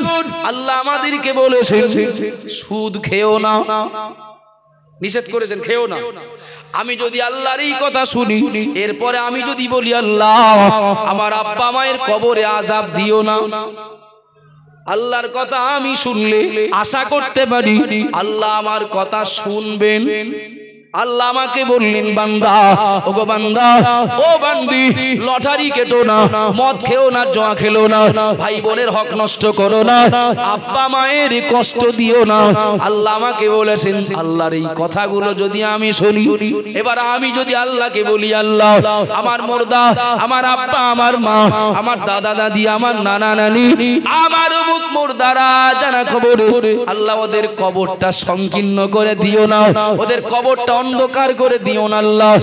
আল্লাহ আমাদেরকে বলেছেন সুদ খেও না, নিষেধ করেছেন খেও না। আমি যদি আল্লাহর এই কথা শুনি, এরপরে আমি যদি বলি আল্লাহ আমার আব্বা মায়ের কবরে আযাব দিও না, আল্লাহর কথা আমি শুনলে আশা করতে পারি আল্লাহ আমার কথা শুনবেন। আল্লাহ আমাকে বললেন, বান্দা, ওগো বান্দা, ও বান্দি, লটারি কেটো না, মদ খেও না, জোয়া খেলো না, ভাই বোনের হক নষ্ট করো না, আব্বা মায়ের কষ্ট দিও না। আল্লাহ আমাকে বলেছেন, আল্লাহর এই কথাগুলো যদি আমি শুনি, এবার আমি যদি আল্লাহকে বলি, আল্লাহ, আমার মুর্দা, আমার আব্বা, আমার মা, আমার দাদা দাদি, আমার নানা নানি, আমার অমুক মুর্দারা জানা কবরে, আল্লাহ ওদের কবরটা সংকীর্ণ করে দিও না, ওদের কবরটা অন্ধকার করে দিও না। আল্লাহ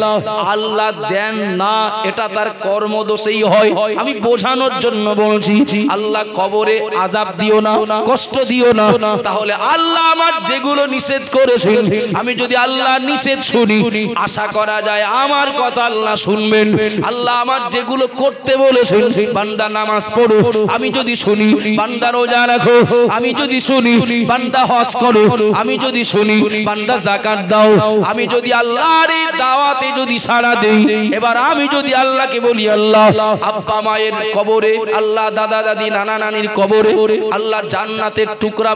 আল্লাহ দেন না, এটা তার কর্মদোষেই হয়, আমি বোঝানোর জন্য বলছি। আল্লাহ কবরে আযাব দিও না, কষ্ট দিও না। তাহলে আল্লাহ আমার যেগুলো নিষেধ করেছেন, আমি যদি আল্লাহ নিষেধ শুনি, আশা করা যায় আমার কথা আল্লাহ শুনবেন। আল্লাহ আমার যেগুলো করতে বলেছেন, বান্দা নামাজ পড়ো, আমি যদি শুনি, বান্দা রোজা রাখো, আমি যদি শুনি, বান্দা হজ করো, আমি যদি শুনি, বান্দা যাকাত দাও, আমি যদি আল্লাহর এই দাওয়াতে যদি সাড়া দেই, এবার আমি যদি আল্লাহকে বলি, আল্লাহ আব্বা মায়ের কবরে, আল্লাহ দাদা দাদি নানা নানির কবরে, আল্লাহ জান্নাতের টুকরা,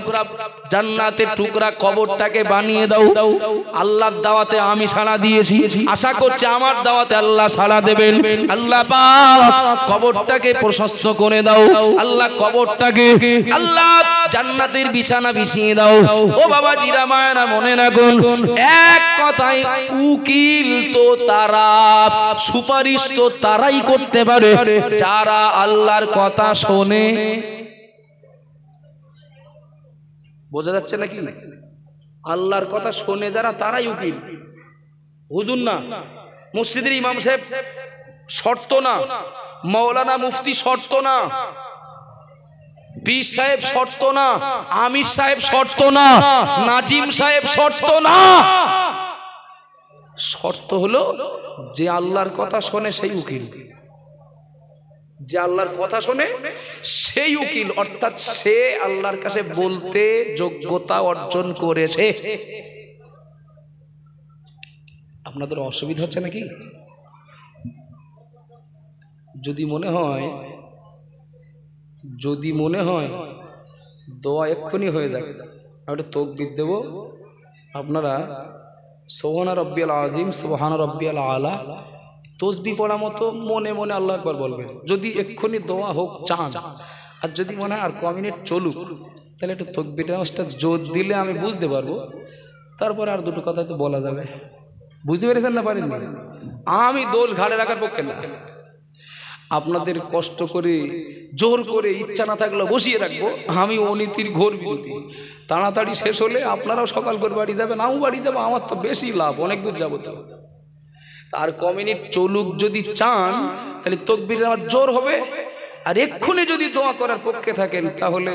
জান্নাতের টুকরা কবরটাকে বানিয়ে দাও। আল্লাহর দাওয়াতে আমি সাড়া দিয়েছি, আশা করছি আমার দাওয়াতে আল্লাহ সাড়া দেবেন। আল্লাহ পাক কবরটাকে প্রশস্ত করে দাও, আল্লাহ কবরটাকে, আল্লাহ জান্নাতের বিছানা বিছিয়ে দাও। ও বাবা জিরা মায়েরা মনে রাখুন, এক কথায় উকিল তো তারা, সুপারিশ তো তারাই করতে পারে যারা আল্লাহর কথা শোনে। বোঝা যাচ্ছে নাকি? আল্লাহর কথা শোনে যারা, তারাই উকিল। হুজুর না, মসজিদের ইমাম সাহেব শর্ত না, মাওলানা মুফতি শর্ত না, পীর সাহেব শর্ত না, আমির সাহেব শর্ত না, নাজিম সাহেব শর্ত না। শর্ত হলো যে আল্লাহর কথা শোনে সেই উকিল, যে আল্লাহর কথা শোনে সেই উকিল, অর্থাৎ সে আল্লাহর কাছে বলতে যোগ্যতা অর্জন করেছে। আপনাদের অসুবিধা হচ্ছে নাকি? যদি মনে হয় দোয়া এক্ষুনি হয়ে যাক, আমি একটা তাকবীর দেব, আপনারা সুবহানা রাব্বিয়াল আযীম, সুবহানা রাব্বিয়াল আলা তসবিহ পড়া মতো মনে মনে আল্লাহু আকবার বলবেন। যদি এক্ষুনি দোয়া হোক চান, আর যদি মনে হয় আর ক মিনিট চলুক, তাহলে একটু তাকবীরটা জোর দিলে আমি বুঝতে পারবো, তারপরে আর দুটো কথা তো বলা যাবে। বুঝতে পেরেছেন না? পারেননি? আমি দোষ ঘাড়ে রাখার পক্ষে না, আপনাদের কষ্ট করে জোর করে ইচ্ছা না থাকলে বসিয়ে রাখবো, আমি অনীতির ঘোর বিরোধী। তাড়াতাড়ি শেষ হলে আপনারাও সকাল করে বাড়ি যাবেন, আমিও বাড়ি যাবো, আমার তো বেশি লাভ, অনেক দূর যাবো। তো আর ক মিনিট চলুক যদি চান, তাহলে তাকবীর আমার জোর হবে। আর এক্ষুনি যদি দোয়া করার পক্ষে থাকেন, তাহলে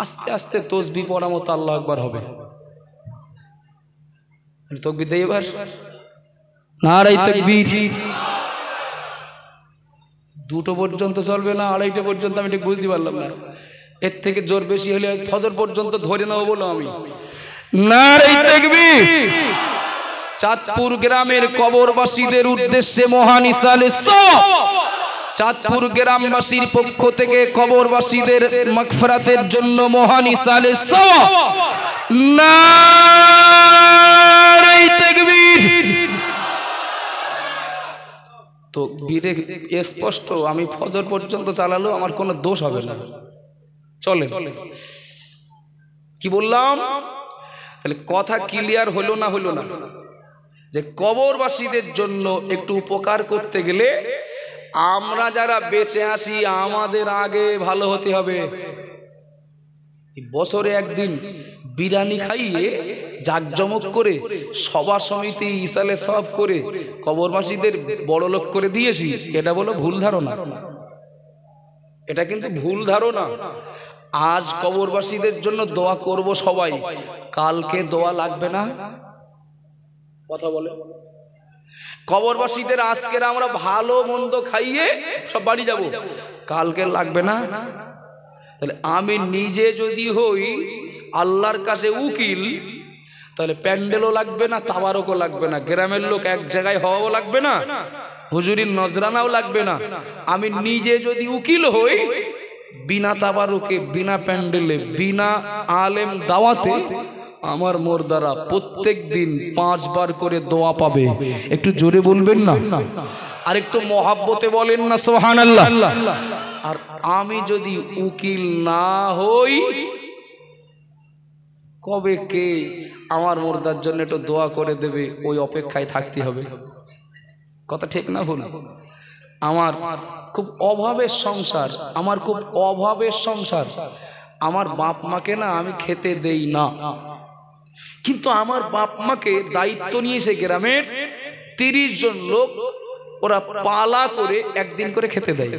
আস্তে আস্তে তসবিহ পড়া মতো আল্লাহু আকবার হবে। তাকবীর দেই এবার, নারে তাকবীর। দুটো পর্যন্ত চলবে না, আড়াইটা পর্যন্ত, আমি ঠিক বুঝতে পারলাম না। এর থেকে জোর বেশি হলে ফজর পর্যন্ত ধরে নেবো বলো আমি। নারে তাকবীর। চাঁদপুর গ্রামের কবরবাসীদের উদ্দেশ্যে মহান ইসালে সওয়াব, চাঁদপুর গ্রামবাসীর পক্ষ থেকে কবরবাসীদের মাগফিরাতের জন্য মহান ইসালে সওয়াব। নারে তাকবীর। তো বীরে স্পষ্ট, আমি ফজর পর্যন্ত চালালেও আমার কোনো দোষ হবে না। চলে কি বললাম? তাহলে কথা ক্লিয়ার হলো না? হলো না যে কবরবাসীদের জন্য একটু উপকার করতে গেলে আমরা যারা বেঁচে আছি আমাদের আগে ভালো হতে হবে। বছরে একদিন বিরিয়ানি খাইয়ে জাকজমক করে সভা সমিতি ইসালে সওয়াব করে কবরবাসীদের বড় লোক করে দিয়েছি, এটা বলো ভুল ধারণা। এটা কিন্তু ভুল ধারণা। আজ কবরবাসীদের জন্য দোয়া করব সবাই, কালকে দোয়া লাগবে না? কথা বলে। কবরবাসীদের আজকের আমরা ভালো মন্দ খাইয়ে সব বাড়ি যাব, কালকে লাগবে না? তাহলে আমি নিজে যদি হই আল্লাহর কাছে উকিল, তাহলে প্যান্ডেলও লাগবে না, তাবারকও লাগবে না, গ্রামের লোক এক জায়গায় হওয়াও লাগবে না, হুজুরির নজরানাও লাগবে না। আমি নিজে যদি উকিল হই, বিনা তাবারুকে, বিনা প্যান্ডেলে, বিনা আলেম দাওয়াতে আমার মুর্দারা প্রত্যেক দিন 5 বার করে দোয়া পাবে। একটু জোরে বলবেন না, আর একটু মহাব্বতে বলেন না সুবহানাল্লাহ। আর আমি যদি উকিল না হই, কবে কে আমার মুর্দার জন্য একটু দোয়া করে দেবে, ওই অপেক্ষায় থাকতে হবে। কথা ঠিক না ভুল? আমার খুব অভাবের সংসার, আমার খুব অভাবের সংসার। আমার বাপ মাকে না আমি খেতে দেই না, কিন্তু আমার বাপ মাকে দায়িত্ব নিয়েছে গ্রামের 30 জন লোক, ওরা পালা করে একদিন করে খেতে দেয়।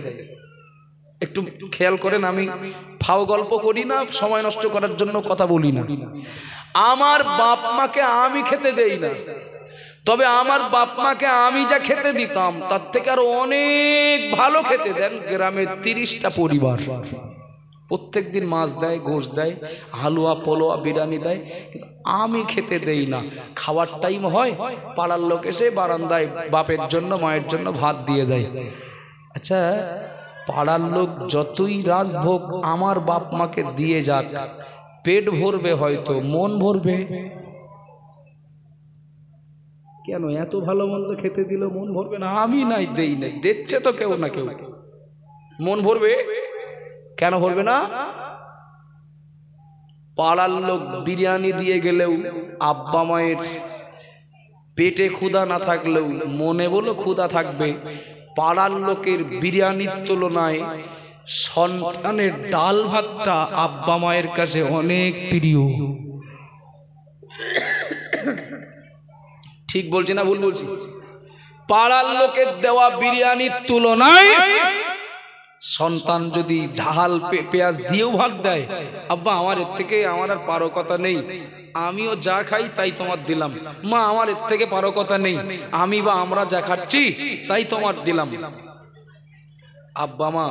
একটু খেয়াল করেন, আমি ফাও গল্প করি না, সময় নষ্ট করার জন্য কথা বলি না। আমার বাপ মাকে আমি খেতে দেই না, তবে আমার বাপ মাকে আমি যা খেতে দিতাম তার থেকে আরো অনেক ভালো খেতে দেন গ্রামের 30টা পরিবার। প্রত্যেক দিন মাছ দেয়, গোশ দেয়, হালুয়া, পোলোয়া, বিরিয়ানি দেয়, কিন্তু আমি খেতে দেই না। খাওয়ার টাইম হয়, পাড়ার লোক এসে বারান্দায় বাপের জন্য মায়ের জন্য ভাত দিয়ে যায়। আচ্ছা, পাড়ার লোক যতই রাজভোগ আমার বাপ মাকে দিয়ে যাক, পেট ভরবে হয়তো, মন ভরবে কেন? এত ভালো মন্দ খেতে দিল মন ভরবে না? আমি নাই, দেই নাই, দেখছে তো কেউ না কেউ, মন ভরবে কেন? ভরবে না? পাড়ার লোক বিরিয়ানি দিয়ে গেলেও আব্বা মায়ের পেটে ক্ষুধা না থাকলেও মনে বলো ক্ষুধা থাকবে। পাড়ার লোকের বিরিয়ানির তুলনায় সন্তানের ডাল ভাতটা আব্বা মায়ের কাছে অনেক প্রিয়। ঠিক বলছি না ভুল বলছি? পাড়ার লোকের দেওয়া বিরিয়ানির তুলনায় সন্তান যদি ঝাল পেঁয়াজ দিয়েও ভাত দেয়, আব্বা আমার এর থেকে আমার আর পারো কথা নেই, আমিও যা খাই তাই তোমার দিলাম। মা আমার এর থেকে পারো কথা নেই, আমি বা আমরা যা খাচ্ছি তাই তোমার দিলাম। আব্বা মা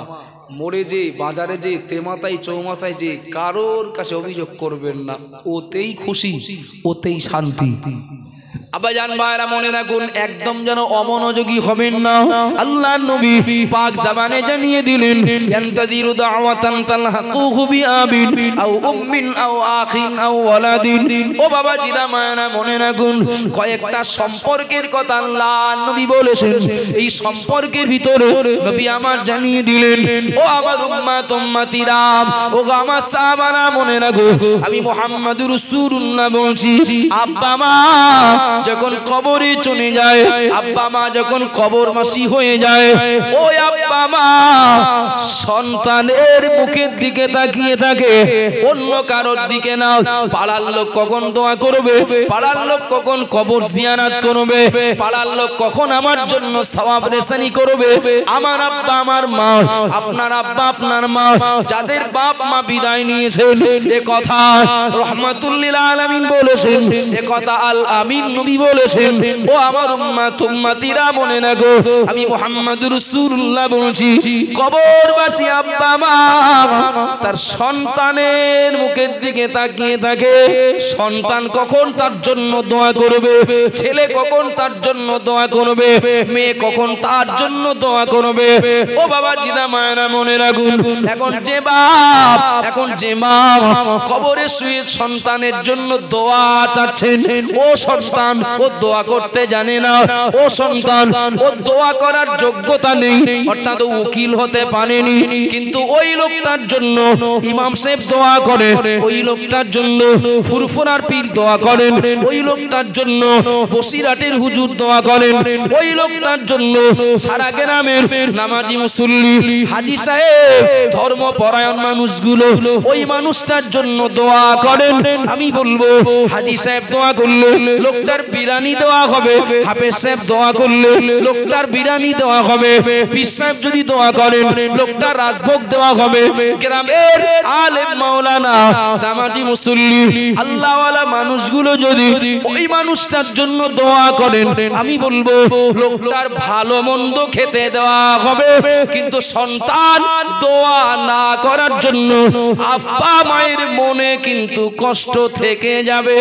মোড়ে যে, বাজারে যে, তেমাতাই চৌমাথায় যে, কারোর কাছে অভিযোগ করবেন না, ওতেই খুশি, ওতেই শান্তি। আব্বা জান ভাইরা মনে রাখুন, একদম যেন অমনোযোগী হবেন না। আল্লাহ নবী পাক জামানে জানিয়ে দিলেন, ইয়ান্তাযিরু দাওয়াতান তালহাকুহু বিআবিন আও উম্মিন আও আখিন আও ওয়ালাদিন। ও বাবা জিরা মায়েরা মনে রাখুন, কয়েকটা সম্পর্কের কথা আল্লাহ নবী বলেছেন। এই সম্পর্কের ভিতরে নবী আমার জানিয়ে দিলেন, ও আমার উম্মত উম্মতিরা, ও আমার সাহাবারা মনে রাখো, আমি মুহাম্মাদুর রাসূলুল্লাহ বলছি, আব্বা মা যখন কবরে চলে যায়, আব্বা মা যখন কবরবাসী হয়ে যায়, ওই আব্বা মা সন্তানের মুখের দিকে তাকিয়ে থাকে, অন্য কারোর দিকে না। পাড়ার লোক কখন দোয়া করবে, পাড়ার লোক কখন কবর জিয়ারত করবে, পাড়ার লোক কখন আমার জন্য সওয়াব রেসানি করবে। আমার আব্বা আমার মা, আপনার আব্বা আপনার মা, যাদের বাপ মা বিদায় নিয়েছেন, এ কথা রাহমাতুল লিল আলামিন বলেছেন, এ কথা আল আমিন নবী বলেছেন। ও আমার উম্মত উম্মতিরা মনে রাখো, আমি মুহাম্মাদুর রাসূলুল্লাহ বলছি, কবরবাসী আব্বা মা তার সন্তানের মুখের দিকে তাকিয়ে থাকে, সন্তান কখন তার জন্য দোয়া করবে, ছেলে কখন তার জন্য দোয়া করবে, মেয়ে কখন তার জন্য দোয়া করবে। ও বাবা জিনা মায়েরা মনে রাখুন, এখন যে বাপ কবরে শুয়ে সন্তানের জন্য দোয়া চাচ্ছেন, ও সন্তান ও দোয়া করতে জানে না, ও সন্তান ও দোয়া করার যোগ্যতা নেই, অর্থাৎ উকিল হতে পারেনি, কিন্তু ওই লোকটার জন্য ইমাম সাহেব দোয়া করেন, ওই লোকটার জন্য ফুরফুরার পীর দোয়া করেন, ওই লোকটার জন্য বসিরহাটের হুজুর দোয়া করেন, ওই লোকটার জন্য সারা গ্রামের নামাজি মুসল্লি হাজী সাহেব ধর্মপরায়ণ মানুষগুলো ওই মানুষটার জন্য দোয়া করেন। আমি বলবো, হাজী সাহেব দোয়া করলে লোকটার বিরানি দেওয়া হবে, হাফেজ সাহেব দোয়া করলে লোকটার বিরানি দেওয়া হবে, পীর সাহেব যদি দোয়া করেন লোকটার রাজভোগ দেওয়া হবে। গ্রামের আলেম মাওলানা নামাজি মুসল্লি আল্লাহওয়ালা মানুষগুলো যদি ওই মানুষটার জন্য দোয়া করেন, আমি বলবো লোকটার ভালো মন্দ খেতে দেওয়া হবে, কিন্তু সন্তান দোয়া না করার জন্য আব্বা মায়ের মনে কিন্তু কষ্ট থেকে যাবে।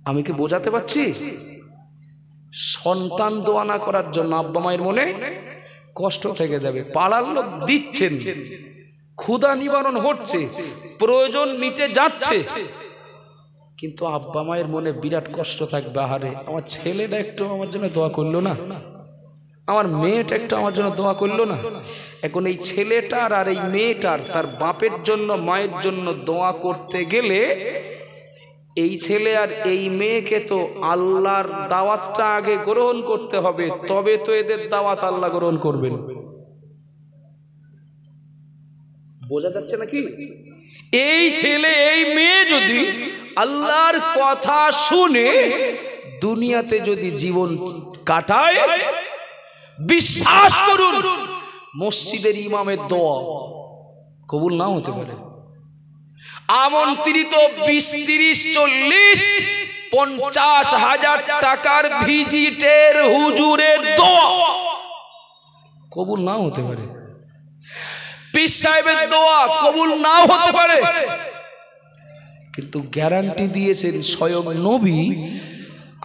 আমি কি বোঝাতে পারছি? সন্তান দোয়া না করার জন্য আব্বা মায়ের মনে কষ্ট থেকে যাবে। পাড়ার লোক দিচ্ছেন, ক্ষুধা নিবারণ হচ্ছে, প্রয়োজন মিটে যাচ্ছে, কিন্তু আব্বা মায়ের মনে বিরাট কষ্ট থাকবে, আহারে আমার ছেলেটা একটু আমার জন্য দোয়া করলো না, আমার মেয়েটা একটু আমার জন্য দোয়া করলো না। এখন এই ছেলেটার আর এই মেয়েটার তার বাপের জন্য মায়ের জন্য দোয়া করতে গেলে এই ছেলে আর এই মেয়েকে তো আল্লাহর দাওয়াতটা আগে গ্রহণ করতে হবে, তবে তো এদের দাওয়াত আল্লাহ গ্রহণ করবেন। বোঝা যাচ্ছে নাকি? এই ছেলে এই মেয়ে যদি আল্লাহর কথা শুনে দুনিয়াতে যদি জীবন কাটায়, বিশ্বাস করুন মসজিদের ইমামের দোয়া কবুল নাও হতে পারে। আমন্ত্রিত 20, 30, 40, 50 হাজার টাকার ভিজিটের হুজুরের দোয়া কবুল নাও হতে পারে। পীর সাহেবের দোয়া কবুল নাও হতে পারে, কিন্তু গ্যারান্টি দিয়েছেন স্বয়ং নবী,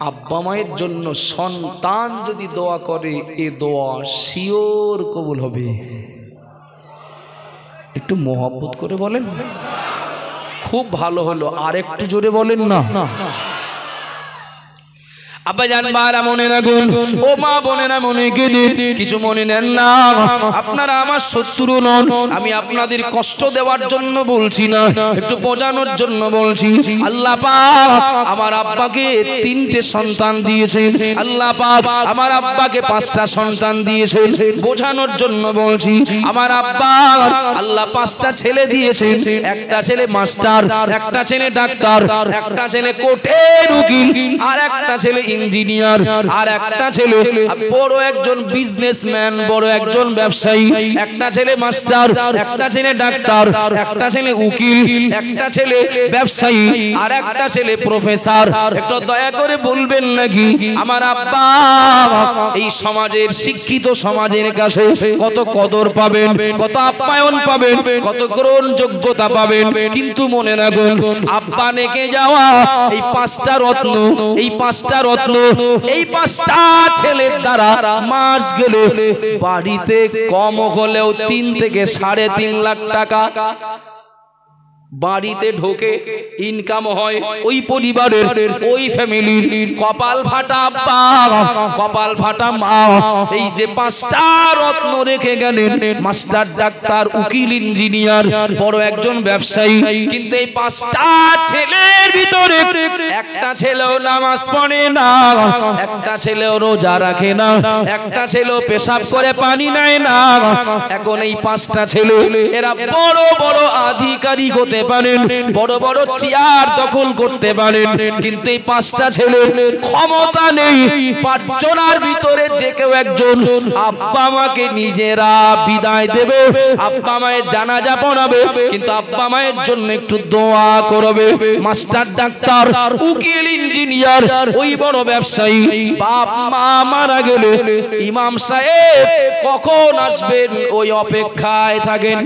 আব্বা মায়ের জন্য সন্তান যদি দোয়া করে এ দোয়া শিওর কবুল হবে। একটু মোহাব্বত করে বলেন, খুব ভালো হলো। আর একটু জোরে বলেন না। আব্বা জান মারা মনে রাখুন, ও মা বোনেরা মনে গেলে কিছু মনে নেন না, আপনারা আমার শত্রু নন। আমি আপনাদের কষ্ট দেওয়ার জন্য বলছি না, একটু বোঝানোর জন্য বলছি। আল্লাহ পাক আমার আব্বাকে 3টে সন্তান দিয়েছেন, আল্লাহ পাক আমার আব্বাকে 5টা সন্তান দিয়েছেন। বোঝানোর জন্য বলছি, আমার আব্বা আল্লাহ 5টা ছেলে দিয়েছেন, একটা ছেলে মাস্টার, একটা ছেলে ডাক্তার, একটা ছেলে কোর্টের উকিল, আর একটা ছেলে ইঞ্জিনিয়ার, আর একটা ছেলে বড় একজন বিজনেসম্যান, বড় একজন ব্যবসায়ী। একটা ছেলে মাস্টার, একটা ছেলে ডাক্তার, একটা ছেলে উকিল, একটা ছেলে ব্যবসায়ী, আর একটা ছেলে প্রফেসর। একটু দয়া করে বলবেন নাকি আমার আব্বা এই সমাজের, শিক্ষিত সমাজের কাছে কত কদর পাবেন, কত আপ্যায়ন পাবেন, কত গ্রহণযোগ্যতা পাবেন। কিন্তু মনে রাখুন, আব্বা নেকে যাওয়া এই 5টা রত্ন, এই 5টা রত্ন, এই 5টা ছেলের দ্বারা মাস গেলে বাড়িতে কম হলেও 3 থেকে 3.5 লাখ টাকা বাড়িতে ঢোকে, ইনকাম হয় ওই পরিবারের, ওই ফ্যামিলির। কপাল ফাটা আব্বা, কপাল ফাটা মা, এই যে 5টা রত্ন রেখে গেলেন, মাস্টার, ডাক্তার, উকিল, ইঞ্জিনিয়ার, বড় একজন ব্যবসায়ী। কিন্তু এই 5টা ছেলের ভিতরে একটা ছেলেও নামাজ পড়ে না, একটা ছেলেও রোজা রাখে না, একটা ছেলেও পেশাব করে পানি নেয় না। এখন এই 5টা ছেলে এরা বড় বড় আধিকারিক হতে পারেন, বড় বড় চেয়ার দখল করতে পারেন, কিন্তু এই 5টা ছেলের ক্ষমতা নেই 5 জনের ভিতরে যে কেউ একজন আব্বা মাকে নিজেরা বিদায় দেবে, আব্বা মায়ের জানাজা পড়াবে, কিন্তু আব্বা মায়ের জন্য একটু দোয়া করবে। মাস্টার, ডাক্তার, উকিল, ইঞ্জিনিয়ার, ওই বড় ব্যবসায়ী, বাপ মা মারা গেলে ইমাম সাহেব কখন আসবেন ওই অপেক্ষায় থাকেন।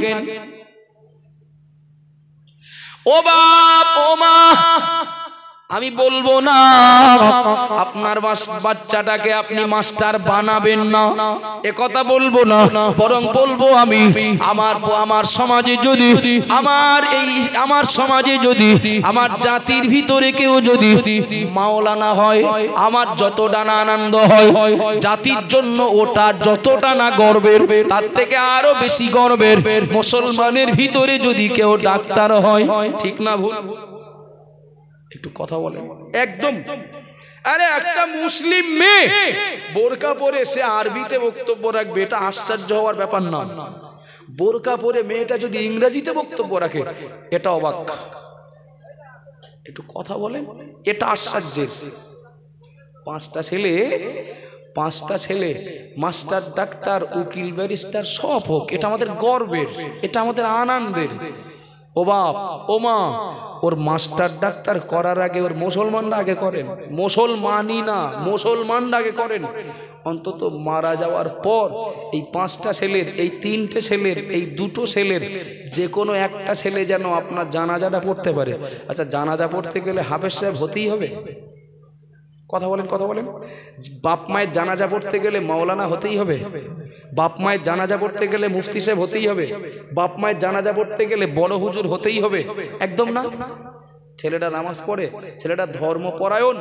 ও বাপ, ও মা, আমি বলবো না আপনার বাচ্চাটাকে আপনি মাস্টার বানাবেন না, এ কথা বলবো না, বরং বলবো আমি আমার সমাজে যদি, আমার সমাজে যদি, আমার জাতির ভিতরে কেউ যদি মাওলানা হয়, আমার যতটা না আনন্দ হয়, জাতির জন্য ওটা যতটা না গর্বের, তার থেকে আরো বেশি গর্বের মুসলমানের ভিতরে যদি কেউ ডাক্তার হয়। ঠিক না ভুল? একটু কথা বলে একদম। আরে একটা মুসলিম মেয়ে বোরকা পরে সে আরবিতে বক্তব্য রাখবে, এটা আশ্চর্য হওয়ার ব্যাপার না। বোরকা পরে মেয়েটা যদি ইংরেজিতে বক্তব্য রাখে, এটা অবাক। একটু কথা বলেন, এটা আশ্চর্যের। 5টা ছেলে মাস্টার, ডাক্তার, উকিল, ব্যারিস্টার সব হোক, এটা আমাদের গর্বের, এটা আমাদের আনন্দের। ও বাপ, ও মা, ওর মাস্টার ডাক্তার করার আগে ওর মুসলমানরা আগে করেন, মুসলমানই না, মুসলমানরা আগে করেন। অন্তত মারা যাওয়ার পর এই 5টা ছেলের, এই 3টে ছেলের, এই 2টো ছেলের যে কোনো একটা ছেলে যেন আপনার জানাজাটা পড়তে পারে। আচ্ছা, জানাজা পড়তে গেলে হাফেজ সাহেব হতেই হবে? কথা বলেন, কথা বলেন। বাপ মায়ের জানাজা পড়তে গেলে মাওলানা হতেই হবে? বাপ মায়ের জানাজা পড়তে গেলে মুফতি সাহেব হতেই হবে? বাপ মায়ের জানাজা পড়তে গেলে বড় হুজুর হতেই হবে? একদম না। ছেলেটা নামাজ পড়ে, ছেলেটা ধর্মপরায়ণ,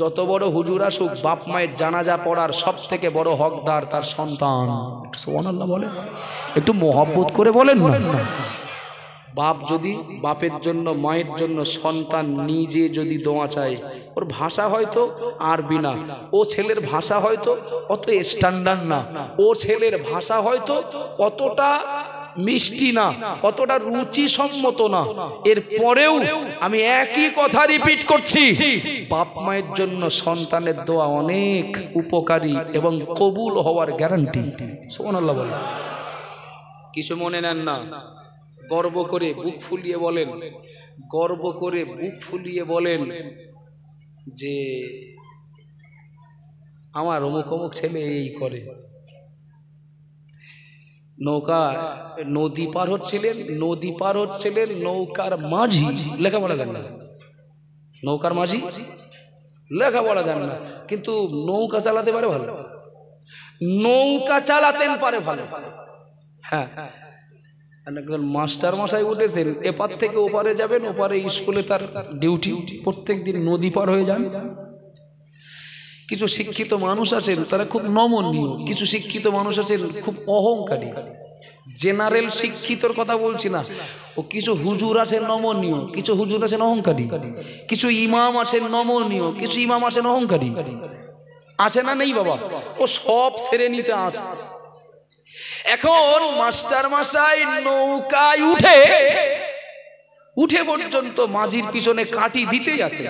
যত বড় হুজুর আসুক, বাপ মায়ের জানাজা পড়ার সব থেকে বড় হকদার তার সন্তান। সুবহানাল্লাহ বলেন, একটু মোহাব্বত করে বলেন না। বাপ যদি বাপের জন্য মায়ের জন্য সন্তান নিজে যদি দোয়া চায়, ওর ভাষা হয়তো আরবি না, ও ছেলের ভাষা হয়তো অত স্ট্যান্ডার্ড না, ও ছেলের ভাষা হয়তো অতটা মিষ্টি না, অতটা রুচিসম্মত না, এরপরেও আমি একই কথা রিপিট করছি, বাপ মায়ের জন্য সন্তানের দোয়া অনেক উপকারী এবং কবুল হওয়ার গ্যারান্টি। সুবহানাল্লাহ বলেন। কিছু মনে নেন না, গর্ব করে বুক ফুলিয়ে বলেন, গর্ব করে বুক ফুলিয়ে বলেন যে আমার অমুক অমুক ছেলে এই করে। নৌকা নদী পার হচ্ছিলেন, নদী পার হচ্ছিলেন, নৌকার মাঝি, লেখাপড়া জান না, নৌকার মাঝি লেখাপড়া জান না, কিন্তু নৌকা চালাতে পারে ভালো, নৌকা চালাতেন পারে ভালো। হ্যাঁ, মাস্টার মশাই উঠেছেন, এপার থেকে ওপারে যাবেন, ওপারে স্কুলে তার ডিউটি, প্রত্যেক দিন নদী পার হয়ে যান। কিছু শিক্ষিত মানুষ আছেন তারা খুব নমনীয়, কিছু শিক্ষিত মানুষ আছেন খুব অহংকারী। জেনারেল শিক্ষিতর কথা বলছি না, ও কিছু হুজুর আছেন নমনীয়, কিছু হুজুর আছেন অহংকারী, কিছু ইমাম আছেন নমনীয়, কিছু ইমাম আছেন অহংকারী। আছে না নেই বাবা? ও সব শ্রেণীতে আছে। এখন মাস্টার মশাই নৌকায় উঠে উঠে পর্যন্ত মাঝির পিছনে কাটি দিতেই আছে।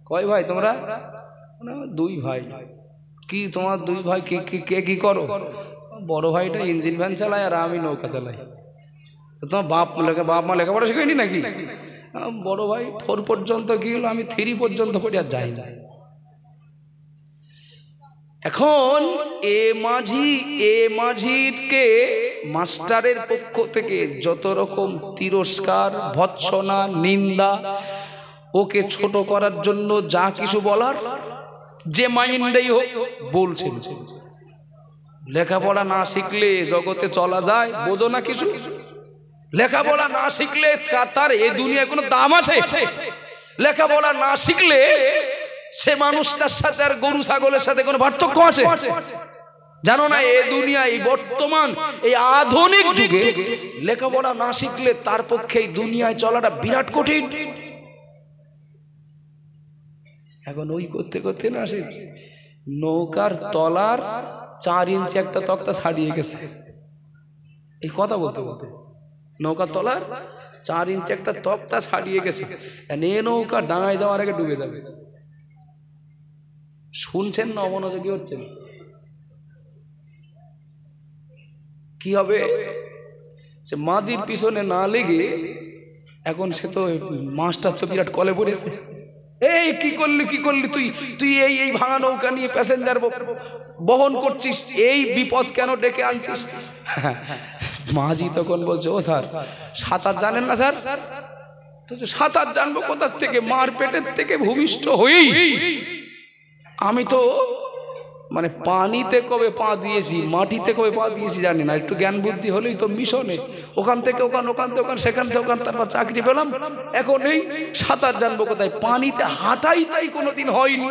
কয় ভাই তোমরা? দুই ভাই। কি তোমার দুই ভাই কে কি করো? বড় ভাইটা ইঞ্জিন ভ্যান চালায় আর আমি নৌকা চালাই। তোমার বাপ মা লেখাপড়া শেখায়নি নাকি? বড় ভাই 4 পর্যন্ত গেল, আমি 3 পর্যন্ত পড়ে আর যাই না। এখন এ মাঝিকে মাস্টারের পক্ষ থেকে যত রকম তিরস্কার, ভৎসনা, নিন্দা, ওকে ছোট করার জন্য যা কিছু বলার, যে মাইন্ডেই হোক বলছেন। লেখাপড়া না শিখলে জগতে চলা যায়, বোঝো না কিছু? লেখাপড়া না শিখলে তার এই দুনিয়ায় কোনো দাম আছে? লেখাপড়া না শিখলে সে মানুষটার সাথে আর গরু ছাগলের সাথে কোনো পার্থক্য আছে? জানো না, এই দুনিয়ায় বর্তমান এই আধুনিক যুগে লেখাপড়া না শিখলে তার পক্ষে এই দুনিয়ায় চলাটা বিরাট কঠিন। এখন ওই করতে করতে না সে নৌকার তলার 4 ইঞ্চি একটা তক্তা ছাড়িয়ে গেছে। এই কথা বলতে বলতে নৌকার তলার 4 ইঞ্চি একটা তক্তা ছাড়িয়ে গেছে। এ নৌকা ডাঙায় যাওয়ার আগে ডুবে যাবে। শুনছেন না? অমনোযোগী হচ্ছেন। কি হবে? সে মাঝির পিছনে না লেগে এখন সে তো মাস্টার তো বিরাট কলে পড়েছে। এই কি করলি তুই এই ভাঙা নৌকা নিয়ে প্যাসেঞ্জার বহন করছিস, এই বিপদ কেন ডেকে আনছিস? মাঝি তখন বলছে, ও স্যার সাঁতার জানেন না স্যার? তো সাঁতার জানবো কোথার থেকে? মার পেটের থেকে ভূমিষ্ঠ হই আমি তো, মানে পানিতে কবে পা দিয়েছি, মাটিতে কবে পা দিয়েছি জানি না। একটু জ্ঞান বুদ্ধি হলেই তো মিশনে ওখান থেকে ওখান, ওখান থেকে ওখান, সেখান থেকে ওখান, তারপর চাকরি পেলাম। এখন এই সাঁতার জানবো কোথায়? পানিতে হাঁটাই তাই কোনোদিন হয়নি।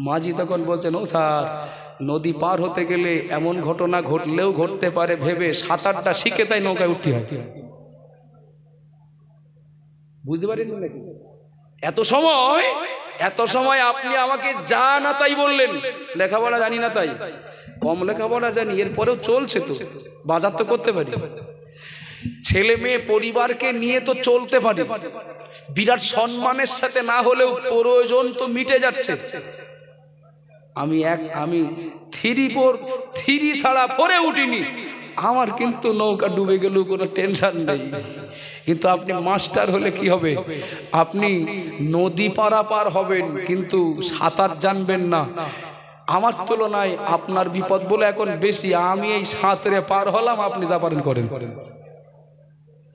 মাঝি তখন বলছেন, ও স্যার নদী পার হতে গেলে এমন ঘটনা ঘটলেও ঘটতে পারে ভেবে সাঁতারটা শিখে তাই নৌকায় উঠতে হয়। বুঝতে পারেন নাকি? এত সময় আপনি আমাকে যা না তাই বললেন, লেখাপড়া জানি না তাই। কম লেখাপড়া জানি, এরপরেও চলছে তো, বাজার তো করতে পারি, ছেলে মেয়ে পরিবারকে নিয়ে তো চলতে পারি, বিরাট সম্মানের সাথে না হলেও প্রয়োজন তো মিটে যাচ্ছে। আমি 3 ছাড়া 4 উঠিনি, আমার কিন্তু নৌকা ডুবে গেলেও কোনো টেনশন নেই। কিন্তু আপনি মাস্টার হলে কি হবে? আপনি নদী পারাপার হবেন কিন্তু সাঁতার জানবেন না। আমার তুলনায় আপনার বিপদ বলে এখন বেশি। আমি এই সাঁতরে পার হলাম, আপনি যা পারেন করেন।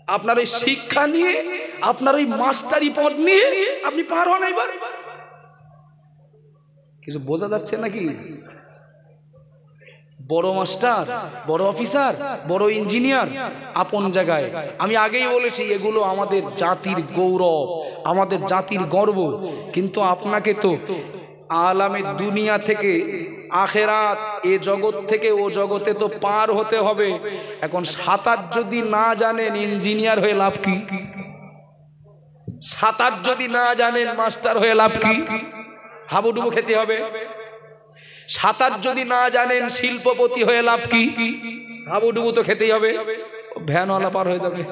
আপনার ওই শিক্ষা নিয়ে, আপনার ওই মাস্টারি পদ নিয়ে আপনি পার হন। এবার কিছু বোঝা যাচ্ছে নাকি? বড় মাস্টার, বড় অফিসার, বড় ইঞ্জিনিয়ার আপন জায়গায়। আমি আগেই বলেছি এগুলো আমাদের জাতির গৌরব, আমাদের জাতির গর্ব। কিন্তু আপনাকে তো আলামে দুনিয়া থেকে আখেরাত, এ জগৎ থেকে ও জগতে তো পার হতে হবে। এখন সাঁতার যদি না জানেন ইঞ্জিনিয়ার হয়ে লাভ কি? সাঁতার যদি না জানেন মাস্টার হয়ে লাভ কি? হাবুডুবু খেতে হবে। সাঁতার যদি না জানেন শিল্পপতি হয়ে লাভ কি? হাবুডুবু তো খেতেই হবে। ভ্যানওয়ালা পার হয়ে যাবে,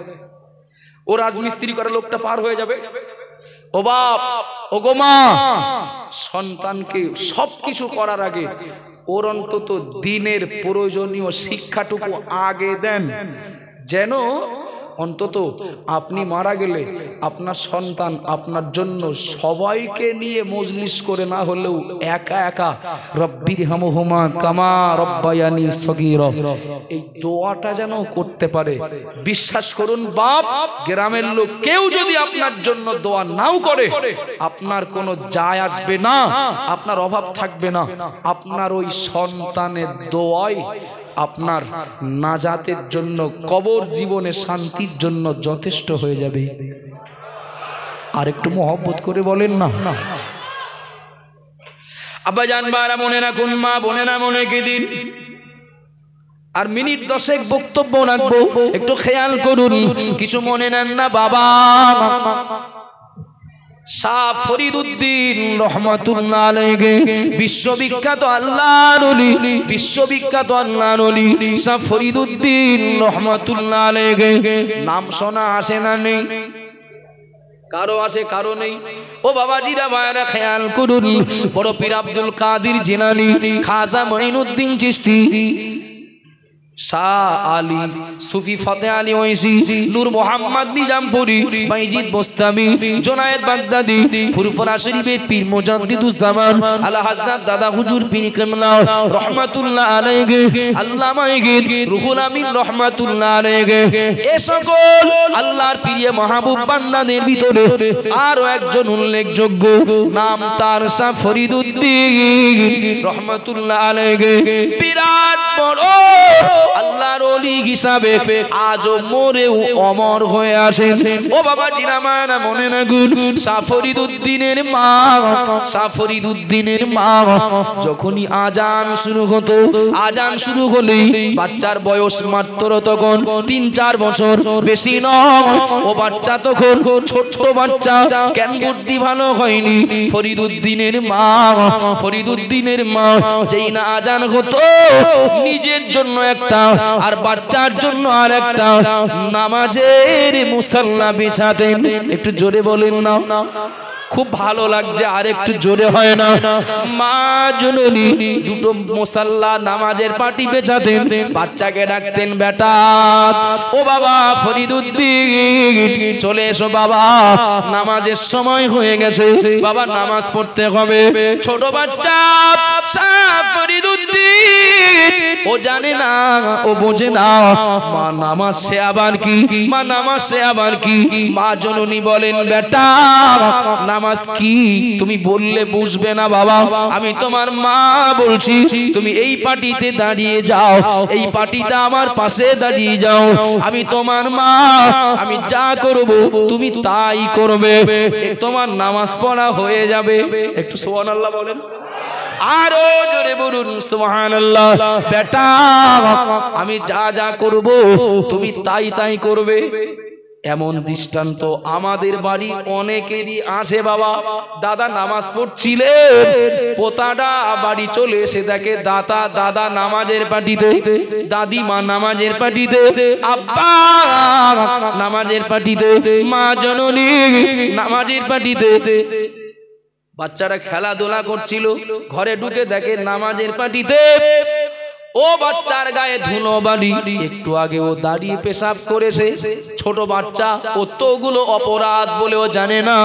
ও রাজমিস্ত্রি করা লোকটা পার হয়ে যাবে। ও বাপ, ও গো মা, সন্তানকে সবকিছু করার আগে ওর অন্তত দিনের প্রয়োজনীয় শিক্ষাটুকু আগে দেন, যেন অন্তত আপনি মারা গেলে আপনার সন্তান আপনার জন্য সবাইকে নিয়ে মজলিস করে না হলেও একা একা রব্বির হামহুমা কামা রব্বায়ানি সগীরা, এই দোয়াটা যেন করতে পারে। বিশ্বাস করুন বাপ, গ্রামের লোক কেউ যদি আপনার জন্য দোয়া নাও করে আপনার কোনো যায় আসবে না, আপনার অভাব থাকবে না। আপনার ওই সন্তানের দোয়াই আপনার নাজাতের জন্য, কবর জীবনে শান্তির জন্য যথেষ্ট হয়ে যাবে। আর একটু মহব্বত করে বলেন না। আব্বা জান বারা মনে রাখুন, মা বোনেরা মনে রেখে দিন। আর মিনিট 10 বক্তব্য রাখবো, একটু খেয়াল করুন, কিছু মনে নেন না বাবা। শাহ ফরিদউদ্দিন রহমাতুল্লাহ আলাইহি, বিশ্ববিখ্যাত আল্লাহর ওলি, বিশ্ববিখ্যাত আল্লাহর ওলি শাহ ফরিদউদ্দিন রহমাতুল্লাহ আলাইহি। নাম শোনা আসে না নেই? কারো আসে কারো নেই। ও বাবাজিরা ভাইরা খেয়াল করুন, বড় পীর আব্দুল কাদের জিলানী, খাজা মঈনুদ্দিন চিশতি, শাহ আলী সুফি ফতে আলী ওয়াইসি, নূর মোহাম্মদ নিজামপুরি, বাইজিদ বোস্তামি, জুনায়েদ বাগদাদি, ফুরফুরা শরীফের পীর মুজাদ্দিদুজ জামান আলা হযরত দাদা হুজুর পীর কিবলা রাহমাতুল্লাহ আলাইহি, আল্লামা ইগির রুহুল আমিন রাহমাতুল্লাহ আলাইহি, এ সকল আল্লাহর প্রিয় মাহবুব বান্দাদের ভিতরে আরো একজন উল্লেখযোগ্য নাম তার শাহ ফরিদউদ্দিন রহমাতুল্লাহ আলাইহি। বিরাট বড় আল্লাহর ওলি হিসাবে আজও মরেও অমর হয়ে আছেন। ও বাবা জিরামানা মনে রাখুন, শাহ ফরিদউদ্দিনের মা, শাহ ফরিদউদ্দিনের মা যখনই আজান শুরু হতো, আজান শুরু হলেই বাচ্চার বয়স মাত্র তখন 3-4 বছর, বেশি নয়। ও বাচ্চা তখন ছোট্ট বাচ্চা, কেন বুদ্ধি ভালো হয়নি। ফরিদউদ্দিনের মা, ফরিদউদ্দিনের মা যেই না আজান হতো নিজের জন্য একটা আর বাচ্চার জন্য আর একটা নামাজের মুসাল্লা বিছাতেন। একটু জোরে বলেন না, খুব ভালো লাগছে, আর একটু জোরে হয় না? মা জননী দুটো মুসাল্লা নামাজের পাটি বেছাতেন, বাচ্চাকে ডাকতেন বেটা, ও বাবা ফরিদউদ্দিন চলে এসো বাবা, নামাজের সময় হয়ে গেছে, বাবা নামাজ পড়তে হবে। ছোট বাচ্চা শাহ ফরিদউদ্দিন ও জানে না, ও বোঝে না মা নামাজ সে আবার কি, মা নামাজ সে আবার কি। মা জননী বলেন বেটা নামাজ কি তুমি বললে বুঝবে না বাবা, আমি তোমার মা বলছি, তুমি এই পাটিতে দাঁড়িয়ে যাও, এই পাটিতে আমার পাশে দাঁড়িয়ে যাও, আমি তোমার মা, আমি যা করব তুমি তাই করবে, তোমার নামাজ পড়া হয়ে যাবে। একটু সুবহানাল্লাহ বলেন, আরো জোরে বলুন সুবহানাল্লাহ। বেটা আমি যা যা করব তুমি তাই তাই করবে। এমন দৃষ্টান্ত আমাদের বাড়ি অনেকেরই আছে বাবা। দাদা নামাজ পড়ছিলেন, পোতাটা বাড়ি চলে এসে দেখে দাদা নামাজের পাটিতে, দাদিমা নামাজের পাটিতে, আব্বা নামাজের পাটিতে, মা জননী নামাজের পাটিতে। বাচ্চারা খেলাধুলা করছিল, ঘরে ঢুকে দেখে নামাজের পাটিতে ও বাচ্চার গায়ে ধুলো বালি, একটু আগে ও দাঁড়িয়ে পেশাব করেছে, ছোট বাচ্চা, ও তোগুলো অপরাধ বলেও জানে না।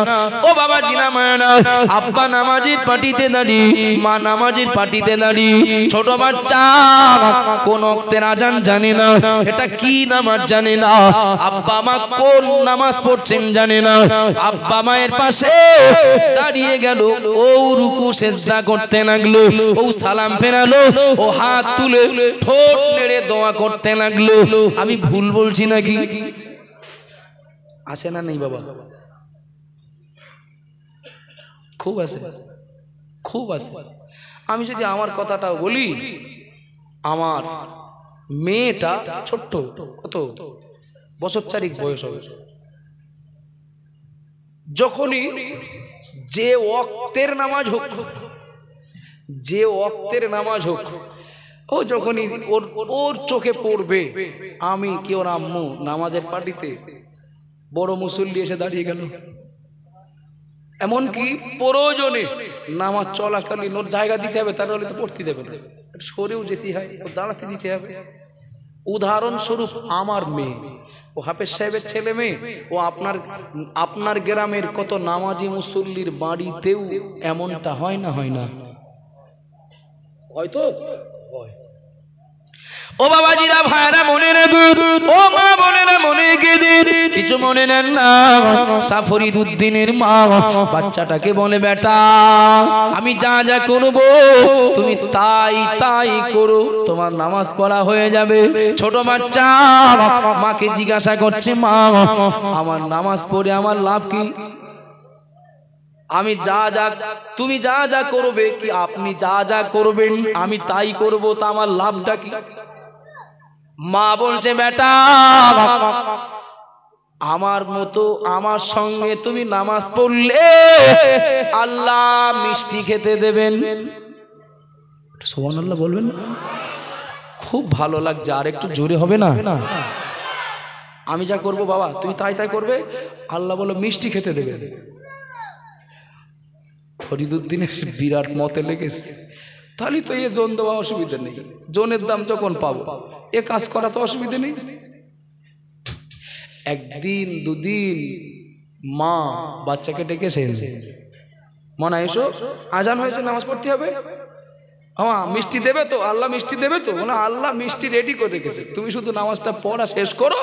ও বাবা জিনা মায়না, আব্বা নামাজের পাটিতে দাঁড়িয়ে, মা নামাজের পাটিতে দাঁড়িয়ে, ছোট বাচ্চা কোন ওয়াক্তের আজান জানে না, এটা কি নামাজ জানে না, আব্বা মা কোন নামাজ পড়ছেন জানে না। আব্বা মায়ের পাশে দাঁড়িয়ে গেল, ও রুকু সেজদা করতে লাগলো, ও সালাম ফেরালো, ও হাত তুলে ঠোঁট নেড়ে দোয়া করতে লাগলো। আমি ভুল বলছি নাকি? আসে না নেই বাবা? খুব আছে, খুব আছে। আমি যদি আমার কথাটাও বলি, আমার মেয়েটা ছোট্ট, কত বছর চারিক বয়স হবে, যখনই যে ওয়াক্তের নামাজ হোক, যে ওয়াক্তের নামাজ হোক, ও যখনই ওর চোখে পড়বে আমি কি ওর আম্মু নামাজের পাটিতে, বড় মুসল্লি এসে দাঁড়িয়ে গেল, এমনকি প্রয়োজনে নামাজ চলাকালীন ওর জায়গা দিতে হবে, তার হলে তো পড়তে দেবে না, সরেও যেতে হয়, ওর দাঁড়াতে দিতে হবে। উদাহরণস্বরূপ আমার মেয়ে, ও হাফেজ সাহেবের ছেলে মেয়ে, ও আপনার গ্রামের কত নামাজি মুসল্লির বাড়িতেও এমনটা হয় না? হয় না? হয়তো হয়। ও বাবাজিরা, ভাইরা মনে রাখুন, ও মা বোনেরা মনে গেদিন, কিছু মনে নেন না। শাহ ফরিদউদ্দিনের মা বাচ্চাটাকে বলে, বেটা আমি যা যা করবো তুমি তাই তাই করো, তোমার নামাজ পড়া হয়ে যাবে। ছোট বাচ্চা মাকে জিজ্ঞাসা করছে, মা আমার নামাজ পড়ে আমার লাভ কি? আমি যা যা, তুমি যা যা করবে, কি আপনি যা যা করবেন আমি তাই করব, তা আমার লাভটা কি? মা বলছে, বেটা আমার মতো আমার সঙ্গে তুমি নামাজ পড়লে আল্লাহ মিষ্টি খেতে দেবেন। সুবহানাল্লাহ বলবেন না? খুব ভালো লাগছে, আর একটু জোরে হবে না? আমি যা করব বাবা তুমি তাই তাই করবে, আল্লাহ বলো মিষ্টি খেতে দেবে। ফরিদউদ্দিনের বিরাট মতে লেগেছে, তাহলে তো এ জোন দেওয়া অসুবিধা নেই, জোনের দাম যখন পাবো এ কাজ করা তো অসুবিধা নেই। একদিন দুদিন মা বাচ্চাকে ডেকেছে, মনা এসো আজান হয়েছে, নামাজ পড়তে হবে, হ্যাঁ মিষ্টি দেবে তো, আল্লাহ মিষ্টি দেবে তো? না, আল্লাহ মিষ্টি রেডি করে রেখেছে, তুমি শুধু নামাজটা পড়া শেষ করো,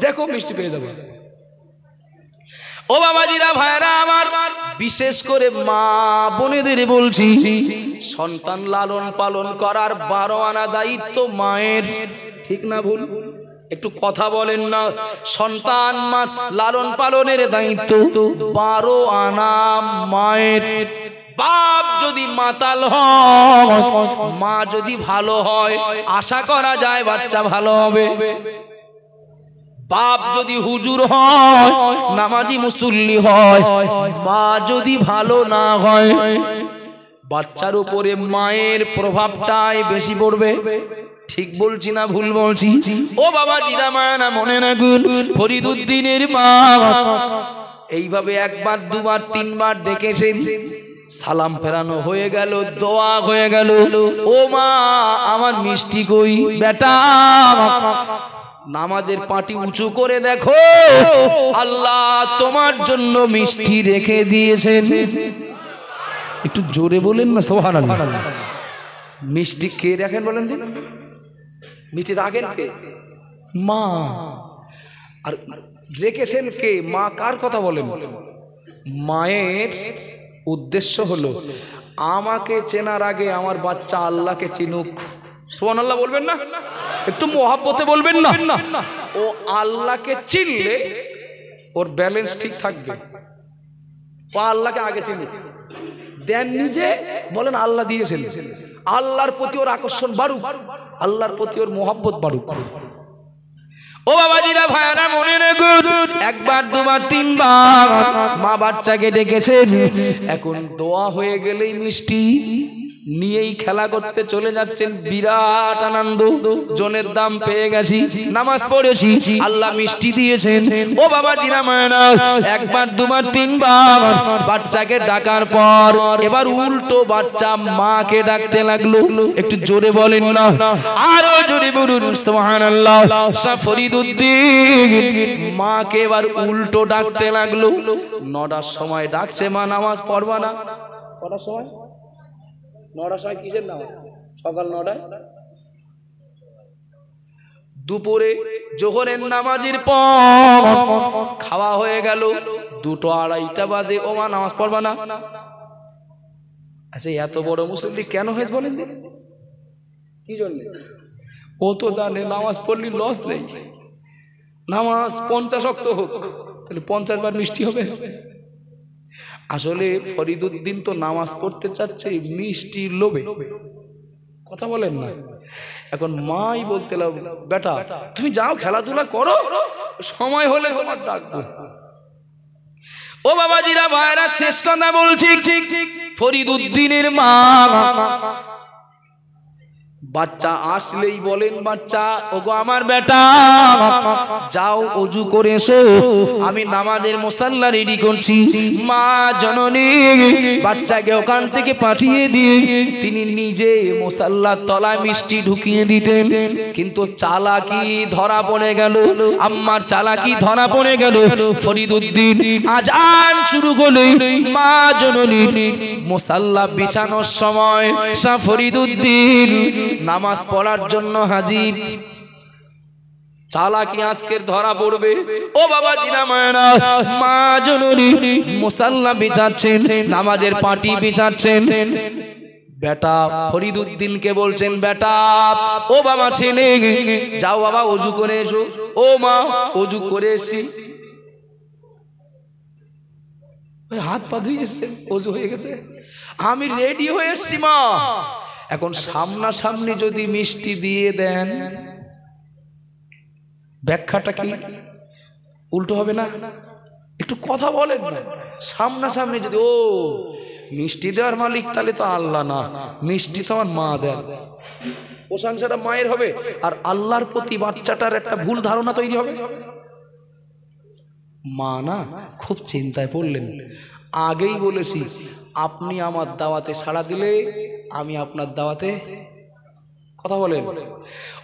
দেখো মিষ্টি পেয়ে যাবে। ও বাবাজিরা, ভাইরা আমার, বিশেষ করে মা বোনেদের বলছি, সন্তান লালন পালন করার 12 আনা দায়িত্ব মায়ের, ঠিক না ভুল? একটু কথা বলেন না। সন্তান লালন পালনের দায়িত্ব 12 আনা মায়ের। বাপ যদি মাতাল হয়, মা যদি ভালো হয়, আশা করা যায় বাচ্চা ভালো হবে। বাপ যদি হুজুর হয়, নামাজি মুসল্লি হয়, মা যদি ভালো না হয়, বাচ্চার উপরে মায়ের প্রভাবটাই বেশি পড়বে। ঠিক বলছি না ভুল বলছি? ও বাবা জিরা মায়ানা মনে রাখুন, ফরিদউদ্দিনের মা এইভাবে একবার দুবার তিনবার ডেকেছেন, সালাম ফেরানো হয়ে গেল, দোয়া হয়ে গেল, ও মা আমার মিষ্টি কই? বেটা নামাজের পাটি উঁচু করে দেখো, আল্লাহ তোমার জন্য মিষ্টি রেখে দিয়েছেন। একটু জোরে বলেন না সুবহানাল্লাহ। মিষ্টি কে রাখেন বলেন দিন? মিষ্টি রাখেন কে? মা। আর রেখেছেন কে? মা। কার কথা বলেন? মায়ের উদ্দেশ্য হলো আমাকে চেনার আগে আমার বাচ্চা আল্লাহকে চিনুক। সুবহানাল্লাহ বলবেন না? একটু মহব্বতে বলবেন না? ও আল্লাহকে চিনলে ওর ব্যালেন্স ঠিক থাকবে। ও আল্লাহকে আগে চিনুক, দেন নিজে বলেন আল্লাহ দিয়েছেন, আল্লাহর প্রতি ওর আকর্ষণ বাড়ুক, আল্লাহর প্রতি ওর মহব্বত বাড়ুক। ও বাবাজিরা, ভাইরা মনে রাখুন, একবার দুবার তিনবার মা বাচ্চাকে ডেকেছেন, এখন দোয়া হয়ে গেলেই মিষ্টি নিয়েই খেলা করতে চলে যাচ্ছেন, বিরাট আনন্দ, জনের দাম পেয়ে গেছি, নামাজ পড়েছি, আল্লাহ মিষ্টি দিয়েছেন। ও বাবা জিরা মায়না, একবার দুবার তিনবার বাচ্চাকে ডাকার পর এবার উল্টো বাচ্চা মাকে ডাকতে লাগলো। একটু জোরে বলেন না, আরো জোরে বলুন সুবহানাল্লাহ। শাহ ফরিদউদ্দিন মাকে এবার উল্টো ডাকতে লাগলো। 9টার সময় ডাকছে, মা নামাজ পড়বা না? কটার সময়? 9টার সময়। কিসের নামাজ? সকাল 9টায়। দুপুরে জোহরের নামাজের পর খাওয়া হয়ে গেল, 2টো 2:30 বাজে, ও মা নামাজ পড়বা না? আচ্ছা, এত বড় মুসল্লি কেন হয়েছে বলেন? কি জন্য? ও তো জানে নামাজ পড়লি লস নেই, নামাজ 50 ওয়াক্ত হোক, তাহলে 50 বার মিষ্টি হবে। আসলে ফরিদউদ্দিন তো নামাজ পড়তে চাচ্ছে মিষ্টির লোভে, কথা বলেন না। এখন মাই বলতে লাগলো, বেটা তুমি যাও খেলাধুলা করো, সময় হলে তোমার ডাকবো। ও বাবাজিরা ভাইরা, শেষ কথা বলছি, ফরিদউদ্দিনের মা বাচ্চা আসলেই বলেন, বাচ্চা ওগো আমার বেটা যাও ওযু করে এসো, আমি নামাজের মুসাল্লা রেডি করছি। মা জননী বাচ্চাকে ওখান থেকে পাঠিয়ে দিয়ে তিনি নিজে মুসাল্লার তলায় মিষ্টি ঢুকিয়ে দিতেন। কিন্তু চালাকি ধরা পড়ে গেল, আম্মার চালাকি ধরা পড়ে গেল। ফরিদউদ্দিন আজান শুরু করলে মা জননী মুসাল্লা বিছানোর সময় শাহ ফরিদউদ্দিন নামাজ পড়ার জন্য হাজির। চালাকি আজকের ধরা পড়বে। ও বাবা জিনা মায়না, মা জননী মুসাল্লা বিছাচ্ছেন, নামাজের পাটি বিছাচ্ছেন। বেটা ফরিদউদ্দিনকে বলছেন, বেটা ও বাবা ছেলে যাও বাবা ওযু করে এসো। ও মা ওযু করে এসি, হাত পা ধুয়ে এসছেন, ওযু হয়ে গেছে, আমি রেডি হয়ে এসছি মা। এখন সামনাসামনি যদি মিষ্টি দিয়ে দেন, ব্যাখ্যাটা কি উল্টো হবে না? একটু কথা বলেন না। সামনাসামনি যদি, ও মিষ্টি দেওয়ার মালিক তাহলে তো আল্লাহ না, মিষ্টি তো আমার মা দেন, প্রশংসাটা মায়ের হবে, আর আল্লাহর প্রতি বাচ্চাটার একটা ভুল ধারণা তৈরি হবে। মা না খুব চিন্তায় পড়লেন। আগেই বলেছি, আপনি আমার দাওয়াতে সাড়া দিলে আমি আপনার দাওয়াতে, কথা বলেন।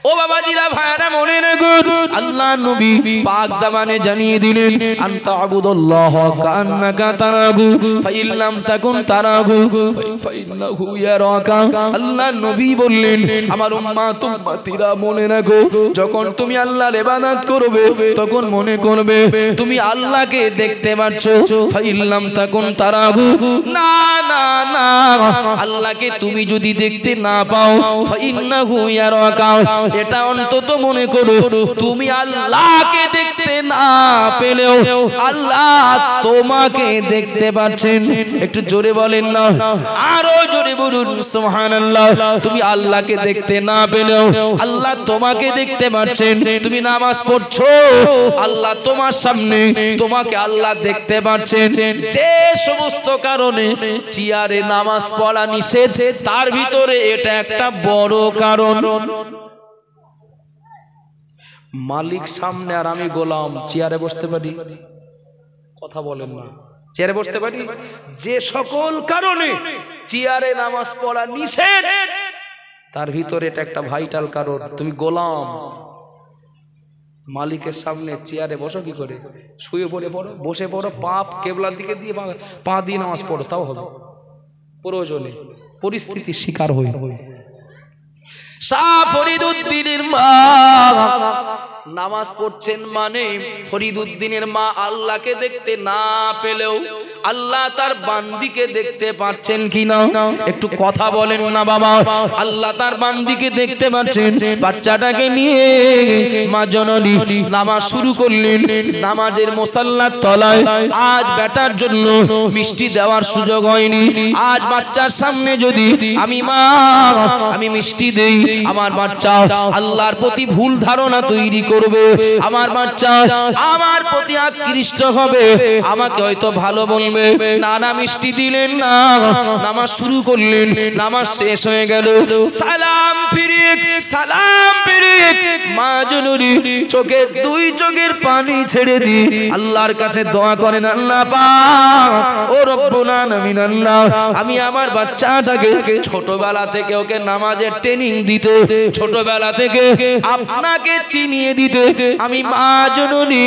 ও বাবাজিরা ভাইরা মনে রাখুন, আল্লাহ নবী পাক জামানে জানিয়ে দিলেন, আনতা আবুদুল্লাহ কান্নাকা তারাহু ফাইন লাম তাকুন তারাহু ফাইন্নাহু ইয়ারাকা। আল্লাহ নবী বললেন, আমার উম্মাত উম্মতিরা মনে রাখো, যখন তুমি আল্লাহর ইবাদত করবে তখন মনে করবে তুমি আল্লাহকে দেখতে পাচ্ছ। ফাইন লাম তাকুন তারাহু, না না না, আল্লাহকে তুমি যদি দেখতে না পাও, ফাইন্নাহু ইয়ারাকা, এটা অন্তত মনে করো, তুমি আল্লাহকে দেখতে না পেলেও আল্লাহ তোমাকে দেখতে পাচ্ছেন। একটু জোরে বলেন না, আরো জোরে বলুন সুবহানাল্লাহ। তুমি আল্লাহকে দেখতে না পেলেও আল্লাহ তোমাকে দেখতে পাচ্ছেন। তুমি নামাজ পড়ছো, আল্লাহ তোমার সামনে, তোমাকে আল্লাহ দেখতে পাচ্ছেন। যে সমস্ত কারণে চেয়ারে নামাজ পড়া নিষেধ, তার ভিতরে এটা একটা বড় কারণ। মালিক সামনে আর আমি গোলাম, চেয়ারে বসতে পারি? কথা বলেন না, চেয়ারে বসতে পারি? যে সকল কারণে চেয়ারে নামাজ পড়া নিষেধ, তার ভিতরে এটা একটা ভাইটাল কারণ। তুমি গোলাম, মালিকের সামনে চেয়ারে বসো কি করে? শুয়ে পড়ে পড়ো, বসে পড়ো, পাপ কেবলার দিকে দিয়ে পা দিয়ে নামাজ পড়ো, তাও হবে। প্রয়োজনে পরিস্থিতির শিকার হই। শাহ ফরিদউদ্দিনের মা নামাজ পড়ছেন, মানে ফরিদউদ্দিনের মা আল্লাহকে দেখতে না পেলেও আল্লাহ তার বান্দিকে দেখতে পাচ্ছেন কিনা? একটু কথা বলেন না বাবা। আল্লাহ তার বান্দিকে দেখতে পাচ্ছেন। বাচ্চাটাকে নিয়ে মা জননী নামাজ শুরু করলেন। নামাজের মুসাল্লার তলায় আজ বেটার জন্য মিষ্টি দেওয়ার সুযোগ হয়নি। আজ বাচ্চার সামনে যদি আমি মা আমি মিষ্টি দেই, আমার বাচ্চা আল্লাহর প্রতি ভুল ধারণা তৈরি করবে, আমার বাচ্চা আমার প্রতি আকৃষ্ট হবে, আমাকে হয়তো ভালো বলবে। নানা মিষ্টি দিলেন না, নামাজ শুরু করলেন, নামাজ শেষ হয়ে গেল, সালাম ফিরিক মা জননী চোখের দুই চোখের পানি ছেড়ে দি আল্লাহর কাছে দোয়া করেন, আল্লাহ পাক ও রব্বুল আলামিন, আল্লাহ আমি আমার বাচ্চাটাকে ছোটবেলা থেকে ওকে নামাজের ট্রেনিং দিতে, ছোটবেলা থেকে আপনাকে চিনিয়ে দিতে আমি মা জননী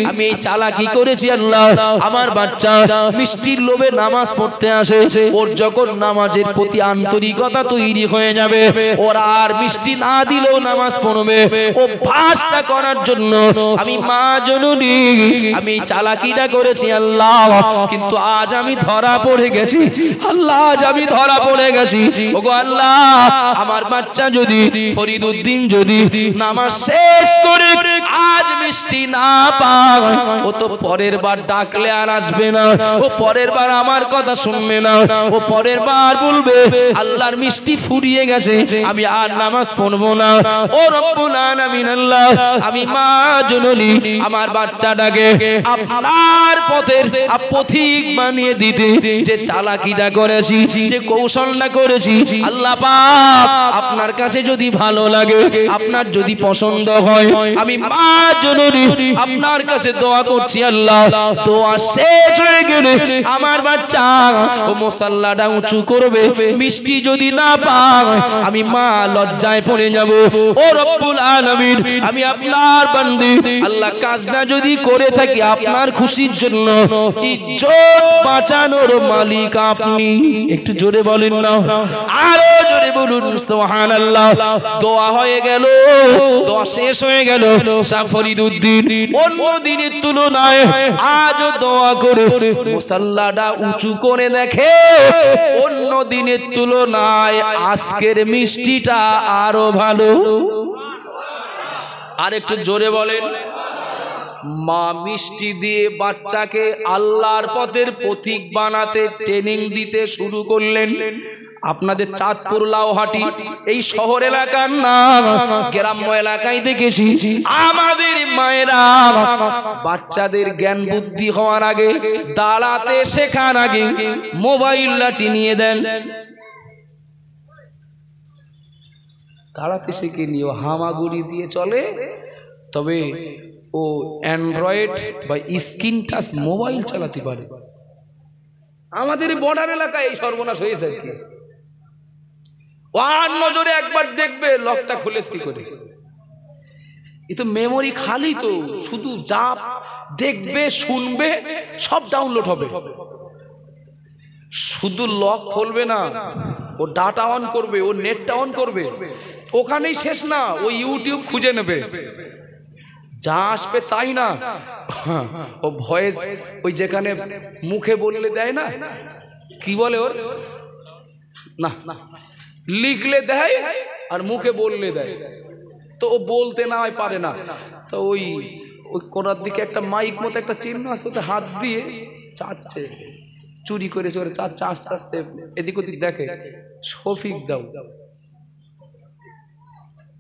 আমি এই চালাকি করেছি। আল্লাহ আমার বাচ্চা মিষ্টির লোভে নামাজ পড়তে আসে, ওর যখন নামাজের প্রতি আন্তরিকতা তৈরি হয়ে যাবে, ওরা আর মিষ্টি না দিলেও নামাজ পড়বে, ও ভাষটা করার জন্য আমি মা জননী আমি চালাকিটা করেছি। আল্লাহ কিন্তু আজ আমি ধরা পড়ে গেছি, আল্লাহ আজ আমি ধরা পড়ে গেছি। ওগো আল্লাহ আমার বাচ্চা যদি ফরিদউদ্দিন যদি নামাজ শেষ করে আজ মিষ্টি না পায়, ও তো পরের বার ডাকলে আর আসবে না, ও পরের বার আমার কথা শুনবে না, ও পরের বার বলবে আল্লাহর মিষ্টি ফুরিয়ে গেছে, আমি আর নামাজ পড়বো না। ও রব্বুল আলামিন, আল্লাহ আমি মা জননী আমার বাচ্চাটাকে আপনার পথের পথিক বানিয়ে দিতে যে চালাকিটা করেছি, যে কৌশলটা করেছি, আল্লাহ পাক আপনার কাছে যদি ভালো লাগে, আপনার যদি পছন্দ হয়, আমি মা জননী আপনার কাছে দোয়া করছি। আল্লাহ দোয়া শেষ হয়ে গেলে আমার বাচ্চা ও মুসাল্লাটা উঁচু করবে, মিষ্টি যদি না পায় আমি মা লজ্জায় পড়ে যাব। ও রব্বুল আলামিন আমি আপনার বান্দি, আল্লাহ কাজটা যদি করে থাকি আপনার খুশির জন্য, ইজ্জত বাঁচানোর মালিক আপনি। একটু জোরে বলেন না, আরো জোরে বলুন সুবহানাল্লাহ। দোয়া হয়ে গেল, দোয়া শেষ হয়ে গেল। শাহ ফরিদউদ্দিন অন্য দিনের তুলনায় আজও দোয়া করে মুসাল্লাটা উঁচু করে দেখে, অন্য দিনের তুলনায় আজকের মিষ্টিটা আরো ভালো। আর একটু জোরে বলেন। মা মিষ্টি দিয়ে বাচ্চাকে আল্লাহর পথের পথিক বানাতে ট্রেনিং দিতে শুরু করলেন। আপনাদের চাঁদপুর লাউহাটি এই শহর এলাকার না, গ্রাম্য এলাকায় দেখেছি আমাদের মায়েরা বাচ্চাদের জ্ঞান বুদ্ধি হওয়ার আগে, দাঁড়াতে শেখার আগে মোবাইলটা চিনিয়ে দেন। দাঁড়াতে শেখে নিও, হামাগুড়ি দিয়ে চলে, তবে ও অ্যান্ড্রয়েড বা স্ক্রিন টাচ মোবাইল চালাতে পারে। আমাদের বর্ডার এলাকায় এই সর্বনাশ হয়ে থাকে। ওয়ান নজরে একবার দেখবে লকটা খুলে কি করে। এ তো মেমোরি খালি, তো শুধু যা দেখবে শুনবে সব ডাউনলোড হবে, শুধু লক খুলবে না, ও ডাটা অন করবে, ও নেটটা অন করবে, ওখানেই শেষ না, ও ইউটিউব খুঁজে নেবে, যা আসবে তাই না। ও ভয়েস ওই যেখানে মুখে বললে দেয় না, কি বলে ওর না, লিখলে দেয় আর মুখে বললে দেয়, তো ও বলতে না হয় পারে না, তো ওই ওই কোনার দিকে একটা মাইক মতো একটা চিহ্ন আছে, ওতে হাত দিয়ে চাচ্ছে, চুরি করে চলে চাচ্ছে, আস্তে আস্তে এদিক ওদিক দেখে। শফিক দাও,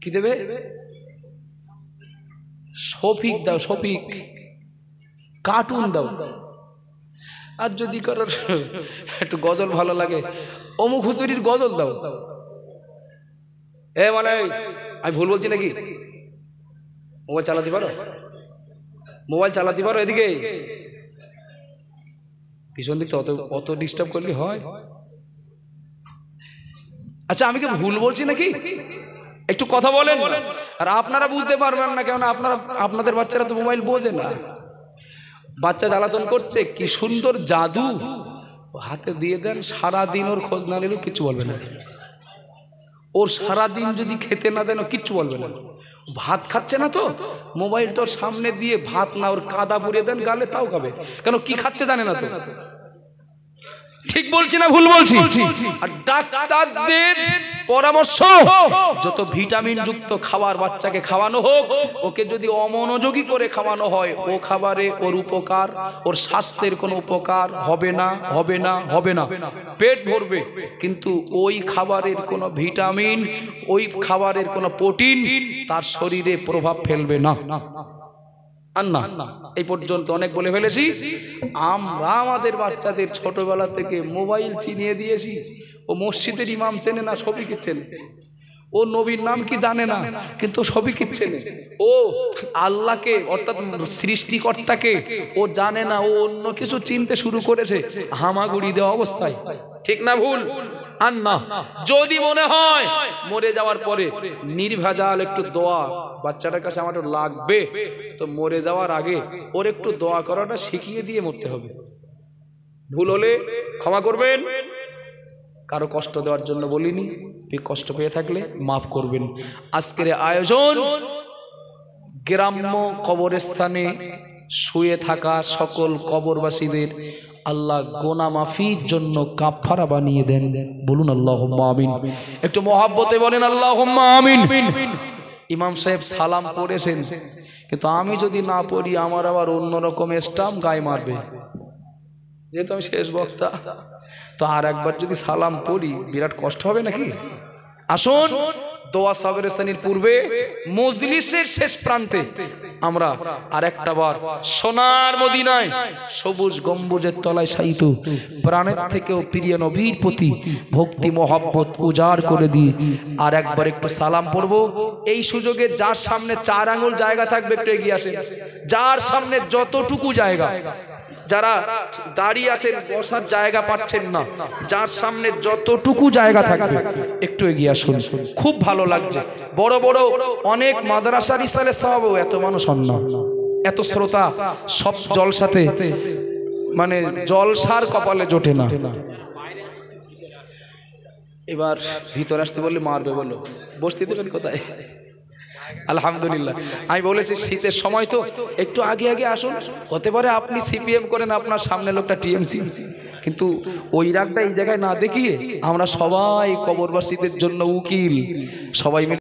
কি দেবে? শফিক দাও, শফিক কার্টুন দাও। আর যদি কারোর একটু গজল ভালো লাগে, অমুক হুজুরির গজল দাও। এ মানে আমি ভুল বলছি নাকি? মোবাইল চালাতে পারো? মোবাইল চালাতে পারো? এদিকে পিছন দিকটা অত ডিস্টার্ব করলে হয়? আচ্ছা আমি কি ভুল বলছি নাকি? একটু কথা বলেন। আর আপনারা বুঝতে পারবেন না, কেন আপনাদের বাচ্চারা তো মোবাইল বোঝে না। বাচ্চা জ্বালাতন করছে, কি সুন্দর জাদু, হাতে দিয়ে দেন, সারাদিন ওর খোঁজ না নিলেও কিচ্ছু বলবে না। ওর সারাদিন যদি খেতে না দেন কিচ্ছু বলবে না। ভাত খাচ্ছে না তো, মোবাইলটা ওর সামনে দিয়ে ভাত না ওর কাদা পুড়িয়ে দেন গালে, তাও খাবে, কেন কি খাচ্ছে জানে না তো। ঠিক বলছি না ভুল বলছি? আর ডাক্তারদের পরামর্শ, যত ভিটামিন যুক্ত খাবার বাচ্চাকে খাওয়ানো হোক, ওকে যদি অমনোযোগী করে খাওয়ানো হয়, ও খাবারে ওর উপকার, ওর স্বাস্থ্যের কোনো উপকার হবে না, হবে না, হবে না। পেট ভরবে, কিন্তু ওই খাবারের কোনো ভিটামিন, ওই খাবারের কোনো প্রোটিন তার শরীরে প্রভাব ফেলবে না। আর না, এই পর্যন্ত অনেক বলে ফেলেছি। আমরা আমাদের বাচ্চাদের ছোটবেলা থেকে মোবাইল চিনিয়ে দিয়েছি। ও মসজিদের ইমাম চেনে না, সবই কি চেনে। ও নবীর নাম কি জানে না, কিন্তু সবই কি চেনে। ও আল্লাহকে অর্থাৎ সৃষ্টিকর্তাকে ও জানে না, ও অন্য কিছু চিনতে শুরু করেছে হামাগুড়ি দেওয়া অবস্থায়। ঠিক না ভুল? আর না, যদি মনে হয় মরে যাওয়ার পরে নির্ভেজাল একটু দোয়া বাচ্চাটার কাছে আমার লাগবে, তো মরে যাওয়ার আগে ওর একটু দোয়া করাটা শিখিয়ে দিয়ে মরতে হবে। ভুল হলে ক্ষমা করবেন, কারো কষ্ট দেওয়ার জন্য বলিনি, কষ্ট পেয়ে থাকলে মাফ করবেন। আজকের আয়োজন গ্রাম্য কবরস্থানে শুয়ে থাকা সকল কবরবাসীদের আল্লাহ গোনা মাফির জন্য কাফারা বানিয়ে দেন। বলুন আল্লাহুম্মা আমিন। একটু মহাব্বতে বলেন আল্লাহুম্মা আমিন। ইমাম সাহেব সালাম পড়েছেন, কিন্তু আমি যদি না পড়ি আমার আবার অন্যরকম স্টাম্প গায়ে মারবে, যেহেতু আমি শেষ বক্তা। তো আর একবার যদি সালাম পড়ি বিরাট কষ্ট হবে নাকি? আসুন, দোয়া সাবরেস্তানির পূর্বে মজলিসের শেষ প্রান্তে আমরা আরেকটা বার সোনার মদিনায় সবুজ গম্বুজের তলায় শায়িত প্রাণের থেকেও প্রিয় নবীর প্রতি ভক্তি মহব্বত উজাড় করে দিয়ে আর একবার একটু সালাম পড়ব। এই সুযোগে যার সামনে 4 আঙ্গুল জায়গা থাকবে একটু এগিয়ে আসেন। যার সামনে যতটুকু জায়গা, যারা দাঁড়িয়ে আছেন বসার জায়গা পাচ্ছেন না, যার সামনে যতটুকু জায়গা থাকবে একটু এগিয়ে আসুন। খুব ভালো লাগছে। বড় বড় অনেক মাদ্রাসার ইসালে সওয়াবও এত মানুষ হন না, এত শ্রোতা সব জলসাতে, মানে জলসার কপালে জোটে না। এবার ভিতর আসতে বললে মারবে, বলো বসতে দেবেন কোথায়? আলহামদুলিল্লাহ, আমি বলেছি শীতের সময় তো একটু আগে আগে আসুন। হতে পারে আপনি সিপিএম করেন, আপনার সামনে লোকটা টিএমসি, কিন্তু ওই রাগটা এই জায়গায় না দেখিয়ে আমরা সবাই কবরবাসীদের জন্য উকিল, সবাই মিলে